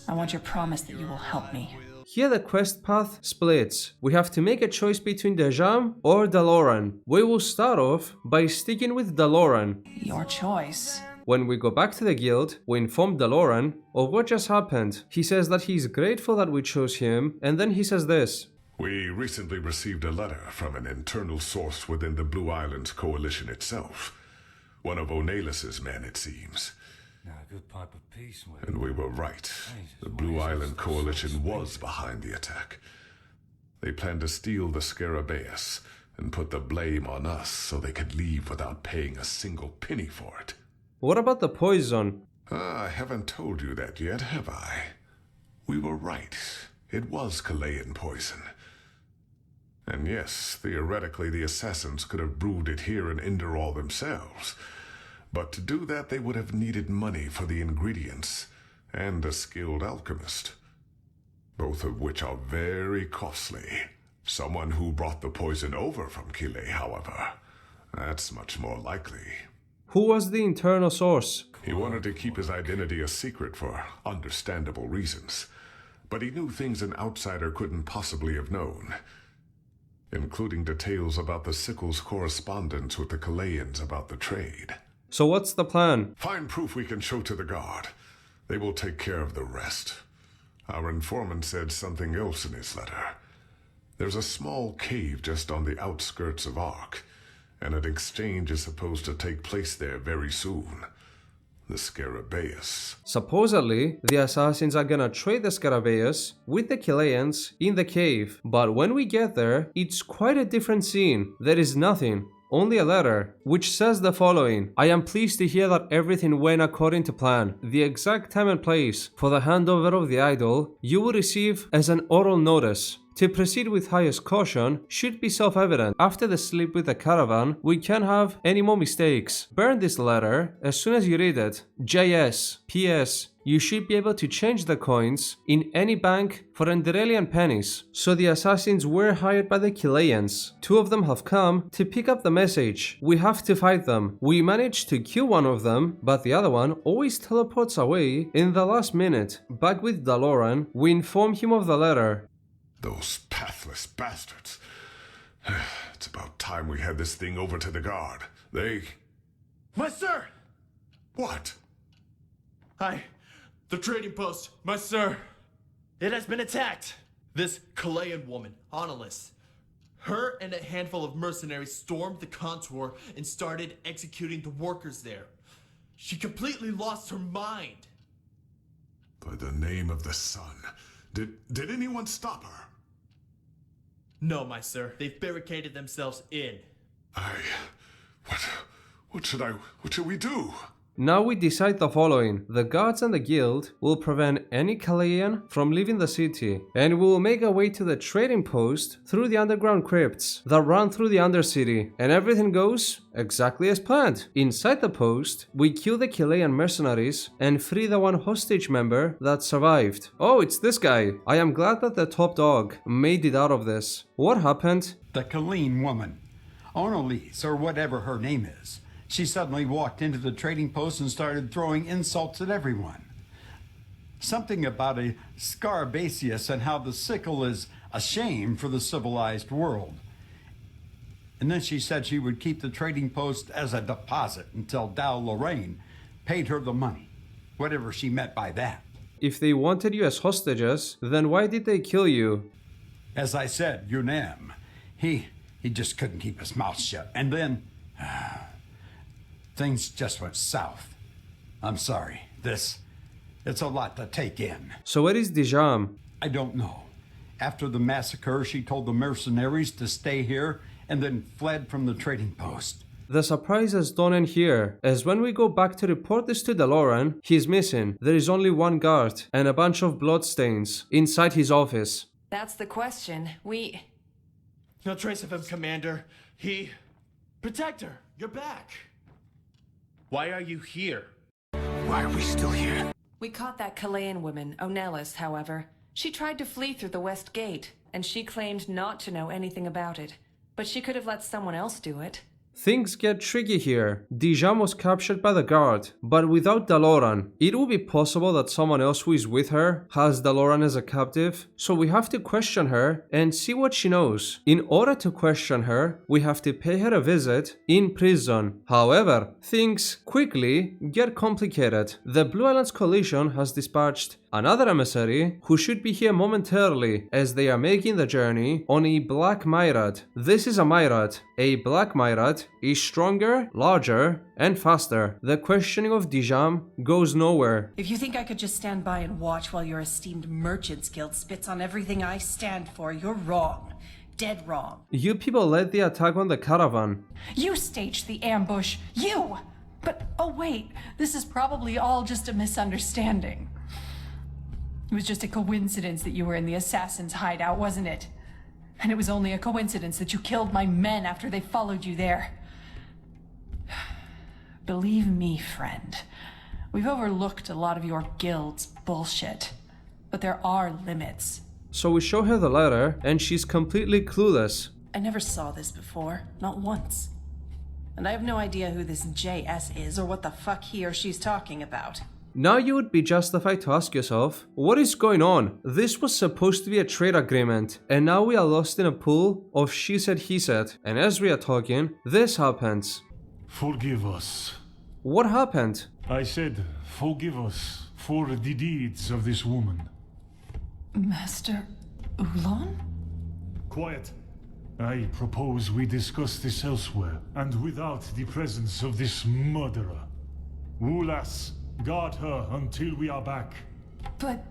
I want your promise that you will help me. Here the quest path splits. We have to make a choice between Dijam or DeLorean. We will start off by sticking with DeLorean. Your choice. When we go back to the guild, we inform DeLorean of what just happened. He says that he's grateful that we chose him, and then he says this. We recently received a letter from an internal source within the Blue Islands Coalition itself. One of O'Neillis's men, it seems. And we were right. The Blue Island Coalition was behind the attack. They planned to steal the Scarabaeus and put the blame on us so they could leave without paying a single penny for it. What about the poison? I haven't told you that yet, have I? We were right. It was Chilean poison. And yes, theoretically the assassins could have brewed it here in Enderal themselves. But to do that, they would have needed money for the ingredients and a skilled alchemist, both of which are very costly. Someone who brought the poison over from Chile, however, that's much more likely. Who was the internal source? He wanted to keep his identity a secret for understandable reasons, but he knew things an outsider couldn't possibly have known, including details about the Sickle's correspondence with the Chileans about the trade. So what's the plan? Find proof we can show to the guard. They will take care of the rest. Our informant said something else in his letter. There's a small cave just on the outskirts of Ark, and an exchange is supposed to take place there very soon. The Scarabaeus. Supposedly, the assassins are gonna trade the Scarabaeus with the Chileans in the cave, but when we get there, it's quite a different scene. There is nothing. Only a letter, which says the following. I am pleased to hear that everything went according to plan. The exact time and place for the handover of the idol you will receive as an oral notice. To proceed with highest caution should be self-evident. After the sleep with the caravan, we can't have any more mistakes. Burn this letter as soon as you read it. JS. PS. You should be able to change the coins in any bank for Enderalian pennies. So the assassins were hired by the Chileans. 2 of them have come to pick up the message. We have to fight them. We managed to kill one of them, but the other one always teleports away in the last minute. Back with DeLorean, we inform him of the letter. Those pathless bastards. It's about time we had this thing over to the guard. My sir! What? The trading post, my sir. It has been attacked. This Chilean woman, Annalise. Her and a handful of mercenaries stormed the contour and started executing the workers there. She completely lost her mind. By the name of the sun. Did anyone stop her? No, my sir. They've barricaded themselves in. What should we do? Now we decide the following. The guards and the guild will prevent any Chilean from leaving the city, and we will make our way to the trading post through the underground crypts that run through the Undercity, and everything goes exactly as planned. Inside the post, we kill the Chilean mercenaries and free the one hostage member that survived. Oh, it's this guy. I am glad that the top dog made it out of this. What happened? The Chilean woman, Annalise, or whatever her name is. She suddenly walked into the trading post and started throwing insults at everyone. Something about a Scarabaeus and how the Sickle is a shame for the civilized world. And then she said she would keep the trading post as a deposit until Dow Lorraine paid her the money, whatever she meant by that. If they wanted you as hostages, then why did they kill you? As I said, Yunam, he just couldn't keep his mouth shut. And then things just went south. I'm sorry. It's a lot to take in. So where is Dijam? I don't know. After the massacre, she told the mercenaries to stay here and then fled from the trading post. The surprises don't end here, as when we go back to report this to DeLorean, he's missing. There is only one guard and a bunch of bloodstains inside his office. That's the question. No trace of him, Commander. Protector, you're back. Why are you here? Why are we still here? We caught that Chilean woman, Onellis, however. She tried to flee through the West Gate, and she claimed not to know anything about it. But she could have let someone else do it. Things get tricky here. Dijam was captured by the guard, but without DeLorean, it would be possible that someone else who is with her has DeLorean as a captive, so we have to question her and see what she knows. In order to question her, we have to pay her a visit in prison. However, things quickly get complicated. The Blue Islands Coalition has dispatched another emissary who should be here momentarily as they are making the journey on a black Myrad. This is a Myrad. A black Myrad is stronger, larger, and faster. The questioning of Dijam goes nowhere. If you think I could just stand by and watch while your esteemed Merchants Guild spits on everything I stand for, you're wrong. Dead wrong. You people led the attack on the caravan. You staged the ambush. You! But, oh wait, this is probably all just a misunderstanding. It was just a coincidence that you were in the assassin's hideout, wasn't it? And it was only a coincidence that you killed my men after they followed you there. Believe me, friend, we've overlooked a lot of your guild's bullshit. But there are limits. So we show her the letter, and she's completely clueless. I never saw this before, not once. And I have no idea who this JS is or what the fuck he or she's talking about. Now you would be justified to ask yourself, what is going on? This was supposed to be a trade agreement, and now we are lost in a pool of she said he said. And as we are talking, this happens. Forgive us. What happened? I said, forgive us for the deeds of this woman. Master Ulan? Quiet. I propose we discuss this elsewhere, and without the presence of this murderer. Ulas, guard her until we are back. But...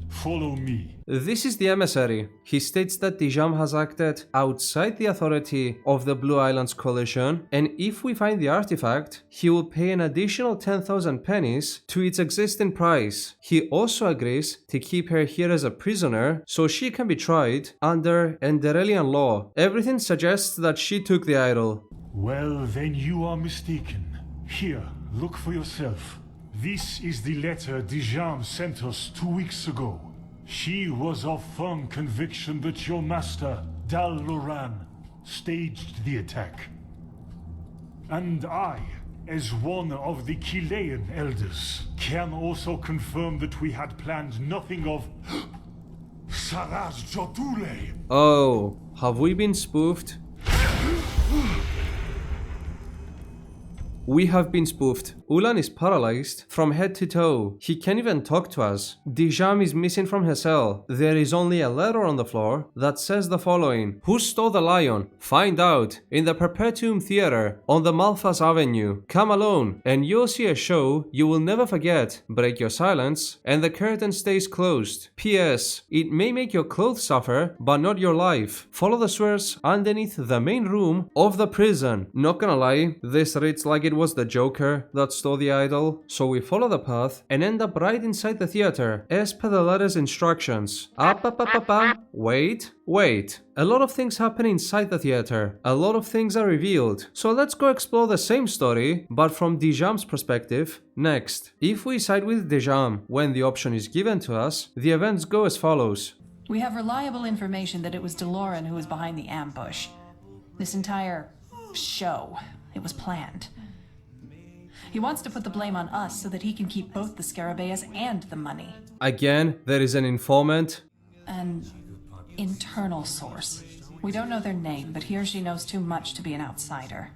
Follow me. This is the emissary. He states that Dijam has acted outside the authority of the Blue Islands Coalition, and if we find the artifact, he will pay an additional 10,000 pennies to its existing price. He also agrees to keep her here as a prisoner so she can be tried under Enderalian law. Everything suggests that she took the idol. Well, then you are mistaken. Here, look for yourself. This is the letter Dijam sent us 2 weeks ago. She was of firm conviction that your master, DeLorean, staged the attack. And I, as one of the Chilean elders, can also confirm that we had planned nothing of Saraz Jotule. Oh, have we been spoofed? We have been spoofed. Ulan is paralyzed from head to toe. He can't even talk to us. Dijam is missing from her cell. There is only a letter on the floor that says the following. Who stole the lion? Find out in the Perpetuum Theater on the Malfas Avenue. Come alone and you'll see a show you will never forget. Break your silence and the curtain stays closed. P.S. It may make your clothes suffer, but not your life. Follow the swears underneath the main room of the prison. Not gonna lie, this reads like it was the Joker that stole the idol, so we follow the path and end up right inside the theater, as per the letter's instructions. Wait. A lot of things happen inside the theater. A lot of things are revealed. So let's go explore the same story, but from Dijam's perspective, next. If we side with Dijam when the option is given to us, the events go as follows. We have reliable information that it was DeLorean who was behind the ambush. This entire show, it was planned. He wants to put the blame on us so that he can keep both the Scarabaeus and the money. Again, there is an informant. An internal source. We don't know their name, but he or she knows too much to be an outsider.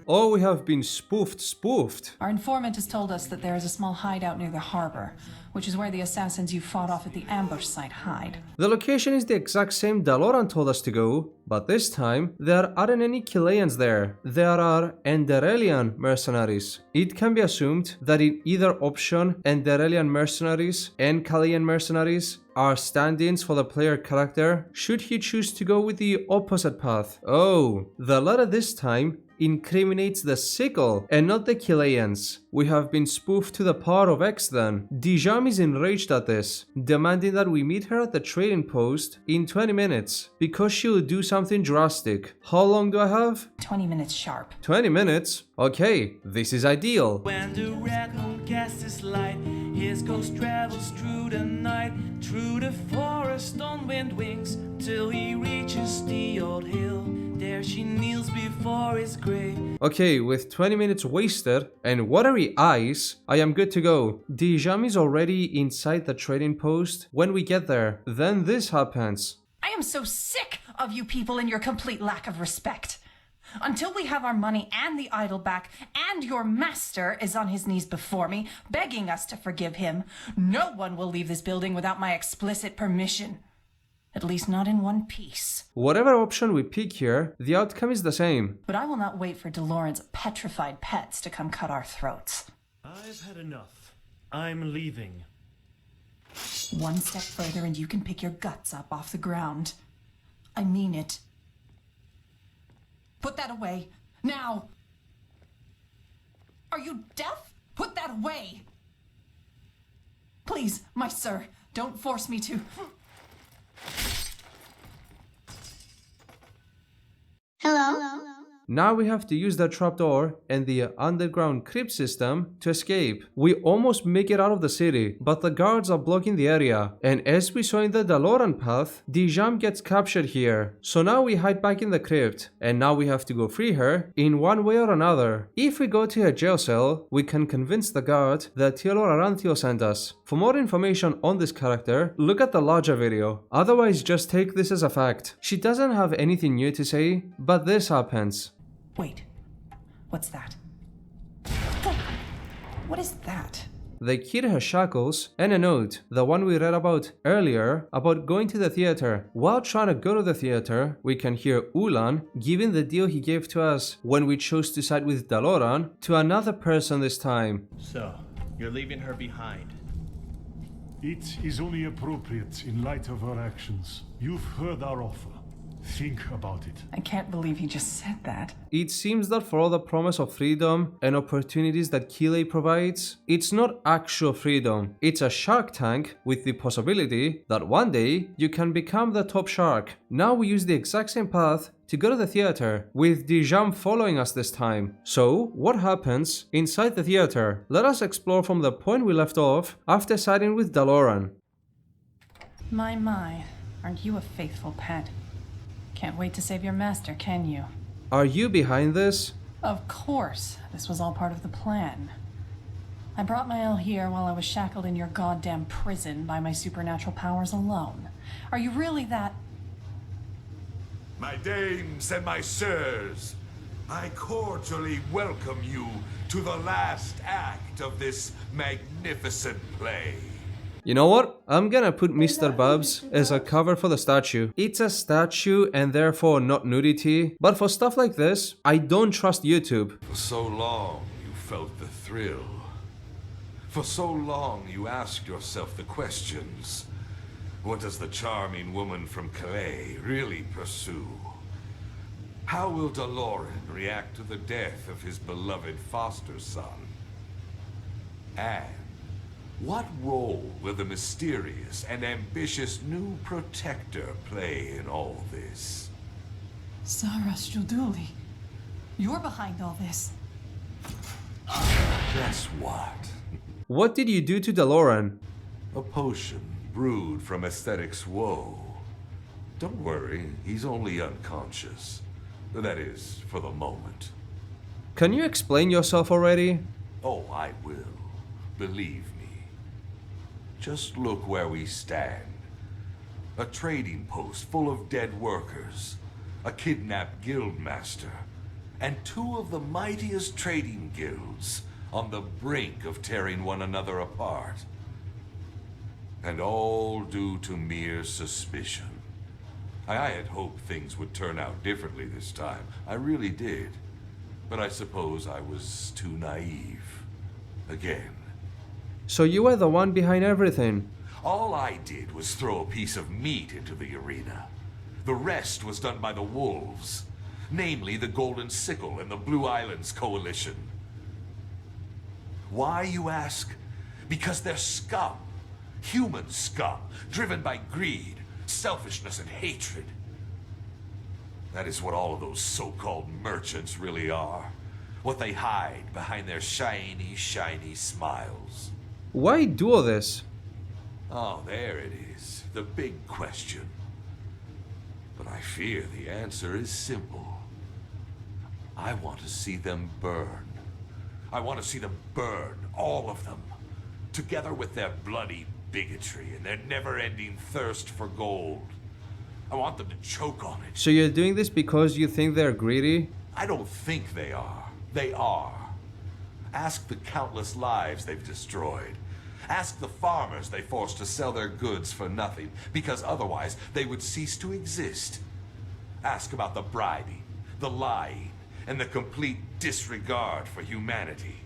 Oh, we have been spoofed. Our informant has told us that there is a small hideout near the harbor, which is where the assassins you fought off at the ambush site hide. The location is the exact same Daloran told us to go, but this time there aren't any Chileans there. There are Enderalian mercenaries. It can be assumed that in either option, Enderalian mercenaries and Chilean mercenaries are stand-ins for the player character should he choose to go with the opposite path. Oh, the letter this time incriminates the Sickle and not the Chileans. We have been spoofed to the power of X then. Dijam is enraged at this, demanding that we meet her at the trading post in 20 minutes because she will do something drastic. How long do I have? 20 minutes sharp. 20 minutes? Okay, this is ideal. When the raccoon casts his light, his ghost travels through the night, through the forest on wind wings, till he reaches the old hill. There she kneels before his grave. Okay, with 20 minutes wasted and watery eyes, I am good to go. Dijam is already inside the trading post when we get there. Then this happens. I am so sick of you people and your complete lack of respect. Until we have our money and the idol back, and your master is on his knees before me, begging us to forgive him, no one will leave this building without my explicit permission. At least not in one piece. Whatever option we pick here, the outcome is the same. But I will not wait for DeLorean's petrified pets to come cut our throats. I've had enough. I'm leaving. One step further and you can pick your guts up off the ground. I mean it. Put that away. Now! Are you deaf? Put that away! Please, my sir, don't force me to... Hello? Now we have to use the trapdoor and the underground crypt system to escape. We almost make it out of the city, but the guards are blocking the area. And as we saw in the Daloran path, Dijam gets captured here. So now we hide back in the crypt, and now we have to go free her in one way or another. If we go to her jail cell, we can convince the guard that Teodor Aranthio sent us. For more information on this character, look at the larger video. Otherwise, just take this as a fact. She doesn't have anything new to say, but this happens. Wait, what's that? What is that? They keyed her shackles and a note, the one we read about earlier, about going to the theater. While trying to go to the theater, we can hear Ulan giving the deal he gave to us when we chose to side with Daloran to another person this time. So, you're leaving her behind. It is only appropriate in light of her actions. You've heard our offer. Think about it. I can't believe he just said that. It seems that for all the promise of freedom and opportunities that Kile provides, it's not actual freedom. It's a shark tank with the possibility that one day you can become the top shark. Now we use the exact same path to go to the theater, with Dijam following us this time. So, what happens inside the theater? Let us explore from the point we left off after siding with Daloran. My, aren't you a faithful pet? Can't wait to save your master, can you? Are you behind this? Of course. This was all part of the plan. I brought Mael here while I was shackled in your goddamn prison by my supernatural powers alone. Are you really that... My dames and my sirs, I cordially welcome you to the last act of this magnificent play. You know what? I'm gonna put Mr. Bubs as a cover for the statue. It's a statue and therefore not nudity, but for stuff like this, I don't trust YouTube. For so long you felt the thrill. For so long you asked yourself the questions. What does the charming woman from Calais really pursue? How will Daloran react to the death of his beloved foster son? And what role will the mysterious and ambitious new protector play in all this? Sarah Struduli, you're behind all this. Guess what? What did you do to Daloran? A potion brewed from aesthetics woe. Don't worry, he's only unconscious. That is, for the moment. Can you explain yourself already? Oh, I will. Believe me. Just look where we stand. A trading post full of dead workers, a kidnapped guildmaster, and two of the mightiest trading guilds on the brink of tearing one another apart. And all due to mere suspicion. I had hoped things would turn out differently this time. I really did. But I suppose I was too naive. Again. So you were the one behind everything? All I did was throw a piece of meat into the arena. The rest was done by the wolves. Namely, the Golden Sickle and the Blue Islands Coalition. Why, you ask? Because they're scum. Human scum, driven by greed, selfishness, and hatred. That is what all of those so-called merchants really are. What they hide behind their shiny, shiny smiles. Why do all this? Oh, there it is. The big question. But I fear the answer is simple. I want to see them burn. I want to see them burn, all of them. Together with their bloody bigotry and their never-ending thirst for gold. I want them to choke on it. So you're doing this because you think they're greedy? I don't think they are. They are. Ask the countless lives they've destroyed. Ask the farmers they forced to sell their goods for nothing, because otherwise they would cease to exist. Ask about the bribing, the lying, and the complete disregard for humanity.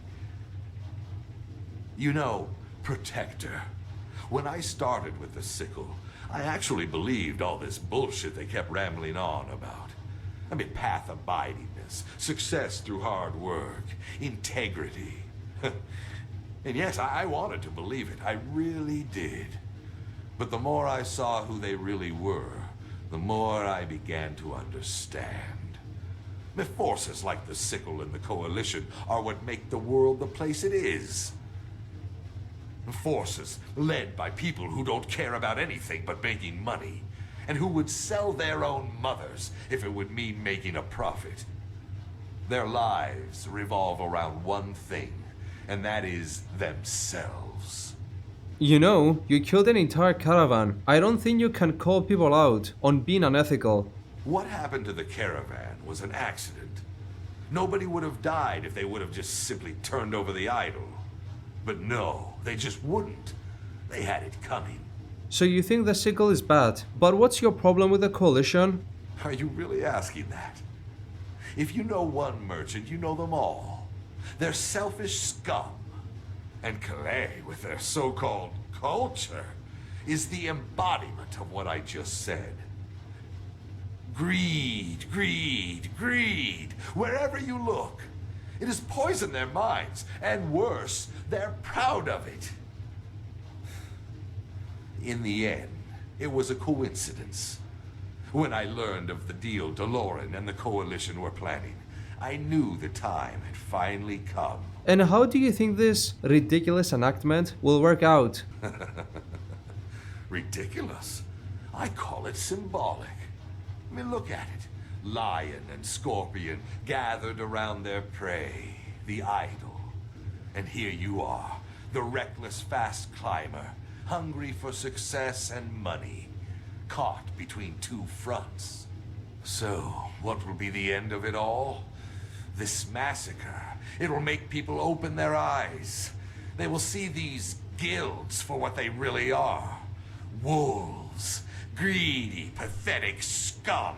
You know, Protector, when I started with the Sickle, I actually believed all this bullshit they kept rambling on about. I mean, path abidingness, success through hard work, integrity. And yes, I wanted to believe it. I really did. But the more I saw who they really were, the more I began to understand. The forces like the Sickle and the Coalition are what make the world the place it is. Forces led by people who don't care about anything but making money, and who would sell their own mothers if it would mean making a profit. Their lives revolve around one thing, and that is themselves. You know, you killed an entire caravan. I don't think you can call people out on being unethical. What happened to the caravan was an accident. Nobody would have died if they would have just simply turned over the idol. But no, they just wouldn't. They had it coming. So you think the Sickle is bad, but what's your problem with the Coalition? Are you really asking that? If you know one merchant, you know them all. They're selfish scum. And Calais, with their so-called culture, is the embodiment of what I just said. Greed, greed, greed, wherever you look. It has poisoned their minds, and worse, they're proud of it. In the end, it was a coincidence. When I learned of the deal DeLorean and the Coalition were planning, I knew the time had finally come. And how do you think this ridiculous enactment will work out? Ridiculous? I call it symbolic. I mean, look at it. Lion and scorpion gathered around their prey, the idol. And here you are, the reckless fast climber, hungry for success and money, caught between two fronts. So, what will be the end of it all? This massacre. It will make people open their eyes. They will see these guilds for what they really are. Wolves. Greedy, pathetic scum.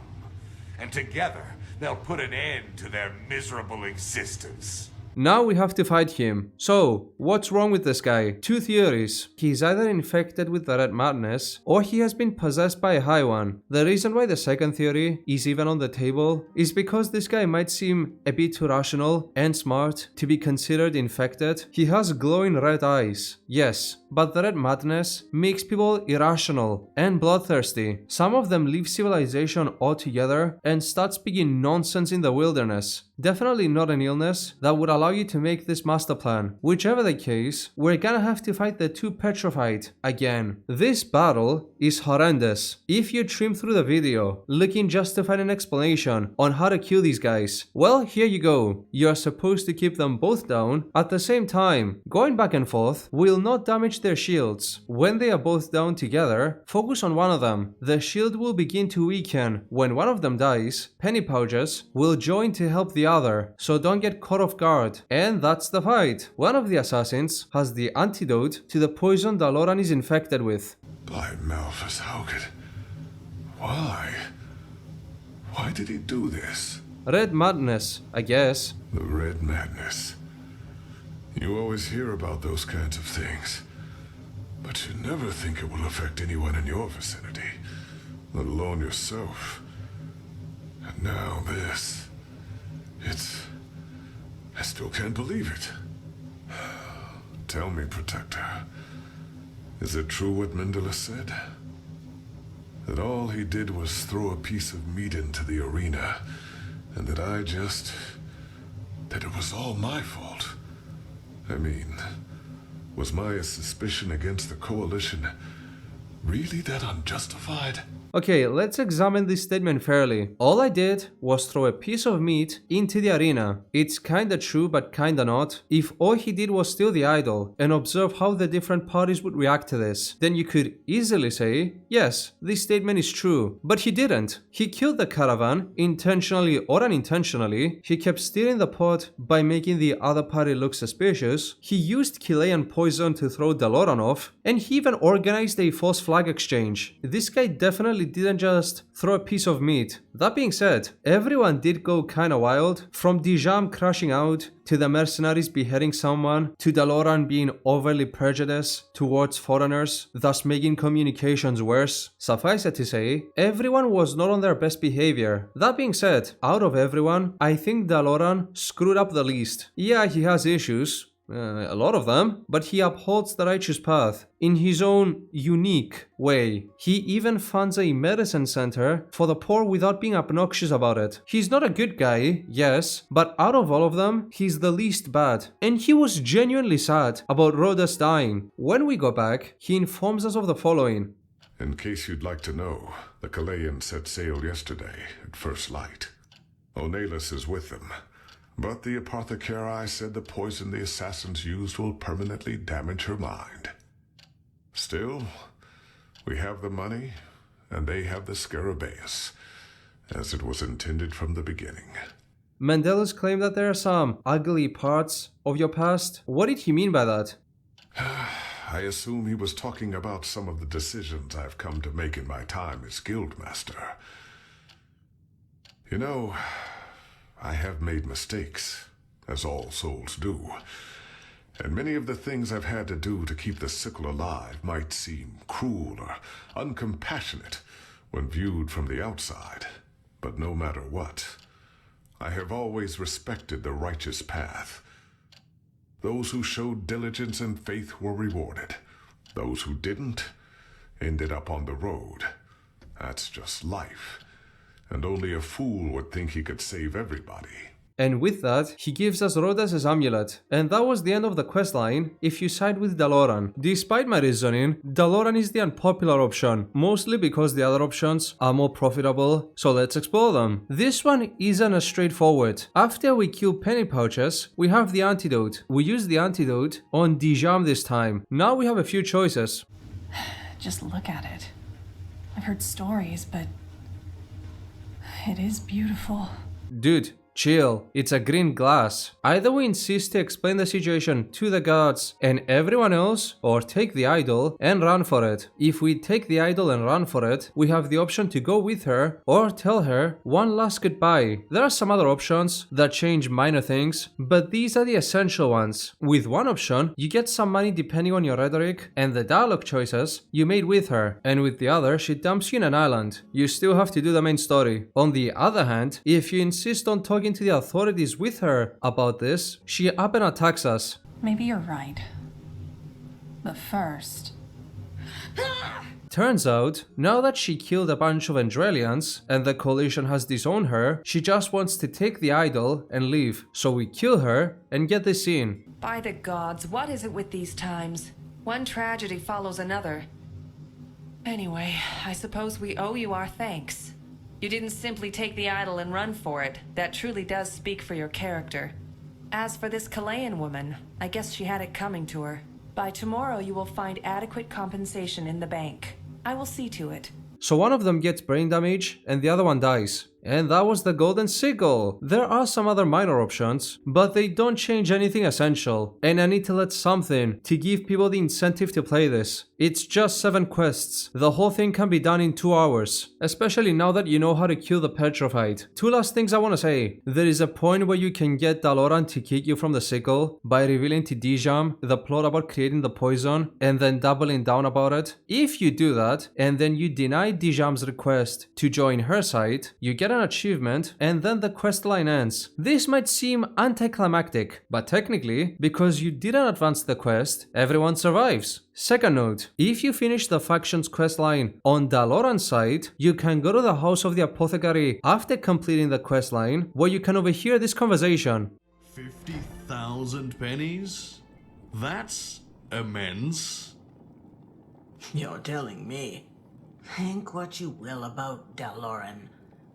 And together, they'll put an end to their miserable existence. Now we have to fight him. So, what's wrong with this guy? Two theories. He's either infected with the red madness, or he has been possessed by a high one. The reason why the second theory is even on the table is because this guy might seem a bit too rational and smart to be considered infected. He has glowing red eyes, yes, but the red madness makes people irrational and bloodthirsty. Some of them leave civilization altogether and start speaking nonsense in the wilderness. Definitely not an illness that would allow allow you to make this master plan. Whichever the case, we're gonna have to fight the two petrified again. This battle is horrendous. If you trim through the video, looking just to find an explanation on how to kill these guys, well, here you go. You're supposed to keep them both down at the same time. Going back and forth will not damage their shields. When they are both down together, focus on one of them. The shield will begin to weaken. When one of them dies, penny pouches will join to help the other, so don't get caught off guard. And that's the fight. One of the assassins has the antidote to the poison Daloran is infected with. By Malphus, how could... Why? Why did he do this? Red madness, I guess. The red madness. You always hear about those kinds of things, but you never think it will affect anyone in your vicinity, let alone yourself. And now this... I still can't believe it. Tell me, Protector, is it true what Mendelus said? That all he did was throw a piece of meat into the arena, and that it was all my fault? I mean, was my suspicion against the Coalition really that unjustified? Okay, let's examine this statement fairly. All I did was throw a piece of meat into the arena. It's kinda true, but kinda not. If all he did was steal the idol and observe how the different parties would react to this, then you could easily say, yes, this statement is true. But he didn't. He killed the caravan, intentionally or unintentionally. He kept stealing the pot by making the other party look suspicious. He used Chilean poison to throw Daloran off, and he even organized a false flag exchange. This guy definitely didn't just throw a piece of meat. That being said, everyone did go kinda wild, from Dijam crashing out, to the mercenaries beheading someone, to Daloran being overly prejudiced towards foreigners, thus making communications worse. Suffice it to say, everyone was not on their best behavior. That being said, out of everyone, I think Daloran screwed up the least. Yeah, he has issues, a lot of them, but he upholds the righteous path in his own unique way. He even funds a medicine center for the poor without being obnoxious about it. He's not a good guy, yes, but out of all of them, he's the least bad. And he was genuinely sad about Rhodas dying. When we go back, he informs us of the following. In case you'd like to know, the Chileans set sail yesterday at first light. Onalis is with them. But the apothecary said the poison the assassins used will permanently damage her mind. Still, we have the money, and they have the Scarabaeus, as it was intended from the beginning. Mendelus claimed that there are some ugly parts of your past. What did he mean by that? I assume he was talking about some of the decisions I've come to make in my time as Guildmaster. You know, I have made mistakes, as all souls do, and many of the things I've had to do to keep the Sickle alive might seem cruel or uncompassionate when viewed from the outside. But no matter what, I have always respected the righteous path. Those who showed diligence and faith were rewarded. Those who didn't ended up on the road. That's just life. And only a fool would think he could save everybody. And with that, he gives us Rhodas' amulet. And that was the end of the questline if you side with Daloran. Despite my reasoning, Daloran is the unpopular option, mostly because the other options are more profitable, so let's explore them. This one isn't as straightforward. After we kill penny pouches, we have the antidote. We use the antidote on Dijam this time. Now we have a few choices. Just look at it. I've heard stories, but it is beautiful. Dude, chill. It's a green glass. Either we insist to explain the situation to the gods and everyone else, or take the idol and run for it. If we take the idol and run for it, we have the option to go with her or tell her one last goodbye. There are some other options that change minor things, but these are the essential ones. With one option, you get some money depending on your rhetoric and the dialogue choices you made with her, and with the other, she dumps you in an island. You still have to do the main story. On the other hand, if you insist on talking to the authorities with her about this, she up and attacks us. Maybe you're right. But first, Turns out, now that she killed a bunch of Enderalians and the coalition has disowned her, she just wants to take the idol and leave. So we kill her and get this scene. By the gods, what is it with these times? One tragedy follows another. Anyway, I suppose we owe you our thanks. You didn't simply take the idol and run for it. That truly does speak for your character. As for this Chilean woman, I guess she had it coming to her. By tomorrow, you will find adequate compensation in the bank. I will see to it. So one of them gets brain damage and the other one dies. And that was the golden sickle. There are some other minor options, but they don't change anything essential. And I need to let something to give people the incentive to play this. It's just 7 quests. The whole thing can be done in 2 hours. Especially now that you know how to kill the petrified. 2 last things I want to say. There is a point where you can get Daloran to kick you from the sickle by revealing to Dijam the plot about creating the poison and then doubling down about it. If you do that, and then you deny Dijam's request to join her side, you get an achievement and then the quest line ends. This might seem anticlimactic, but technically, because you didn't advance the quest, everyone survives. Second note, if you finish the faction's quest line on Daloran's side, you can go to the house of the apothecary after completing the quest line, where you can overhear this conversation. 50,000 pennies? That's immense. You're telling me. Think what you will about Daloran,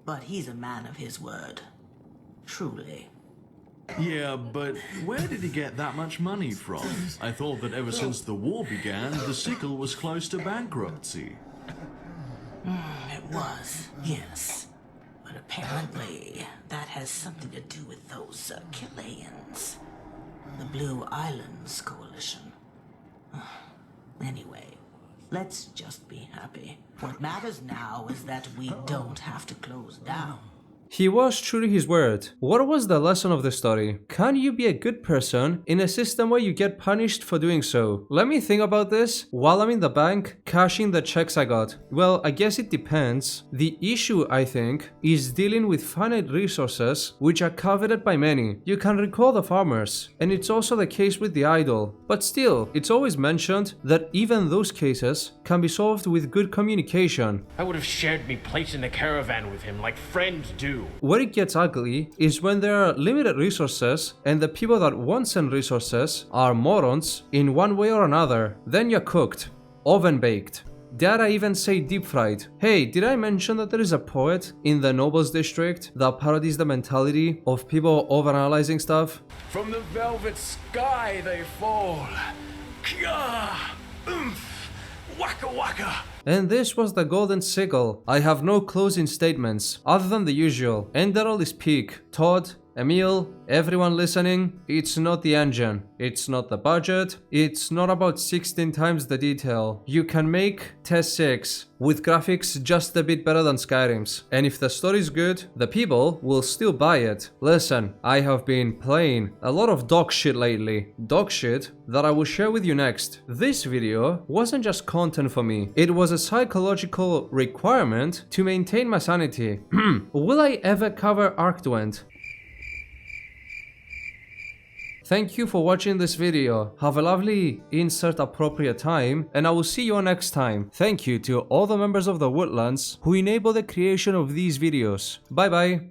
but he's a man of his word. Truly. Yeah, but where did he get that much money from? I thought that ever since the war began, the Sickle was close to bankruptcy. It was, yes. But apparently, that has something to do with those Chileans. The Blue Islands Coalition. Anyway, let's just be happy. What matters now is that we don't have to close down. He was true to his word. What was the lesson of the story? Can you be a good person in a system where you get punished for doing so? Let me think about this while I'm in the bank cashing the checks I got. Well, I guess it depends. The issue, I think, is dealing with finite resources which are coveted by many. You can recall the farmers, and it's also the case with the idol. But still, it's always mentioned that even those cases can be solved with good communication. I would have shared me place in the caravan with him like friends do. Where it gets ugly is when there are limited resources and the people that want some resources are morons in one way or another. Then you're cooked. Oven baked. Dare I even say deep fried? Hey, did I mention that there is a poet in the Nobles district that parodies the mentality of people overanalyzing stuff? From the velvet sky they fall. Kya! Oomph! Waka waka! And this was the golden sickle. I have no closing statements, other than the usual. Enderal is peak. Todd, Emil, everyone listening, it's not the engine, it's not the budget, it's not about 16 times the detail. You can make Test 6 with graphics just a bit better than Skyrim's. And if the story's good, the people will still buy it. Listen, I have been playing a lot of dog shit lately. Dog shit that I will share with you next. This video wasn't just content for me, it was a psychological requirement to maintain my sanity. Will I ever cover Arctwent? Thank you for watching this video. Have a lovely insert appropriate time, and I will see you next time. Thank you to all the members of the Woodlands who enable the creation of these videos. Bye bye.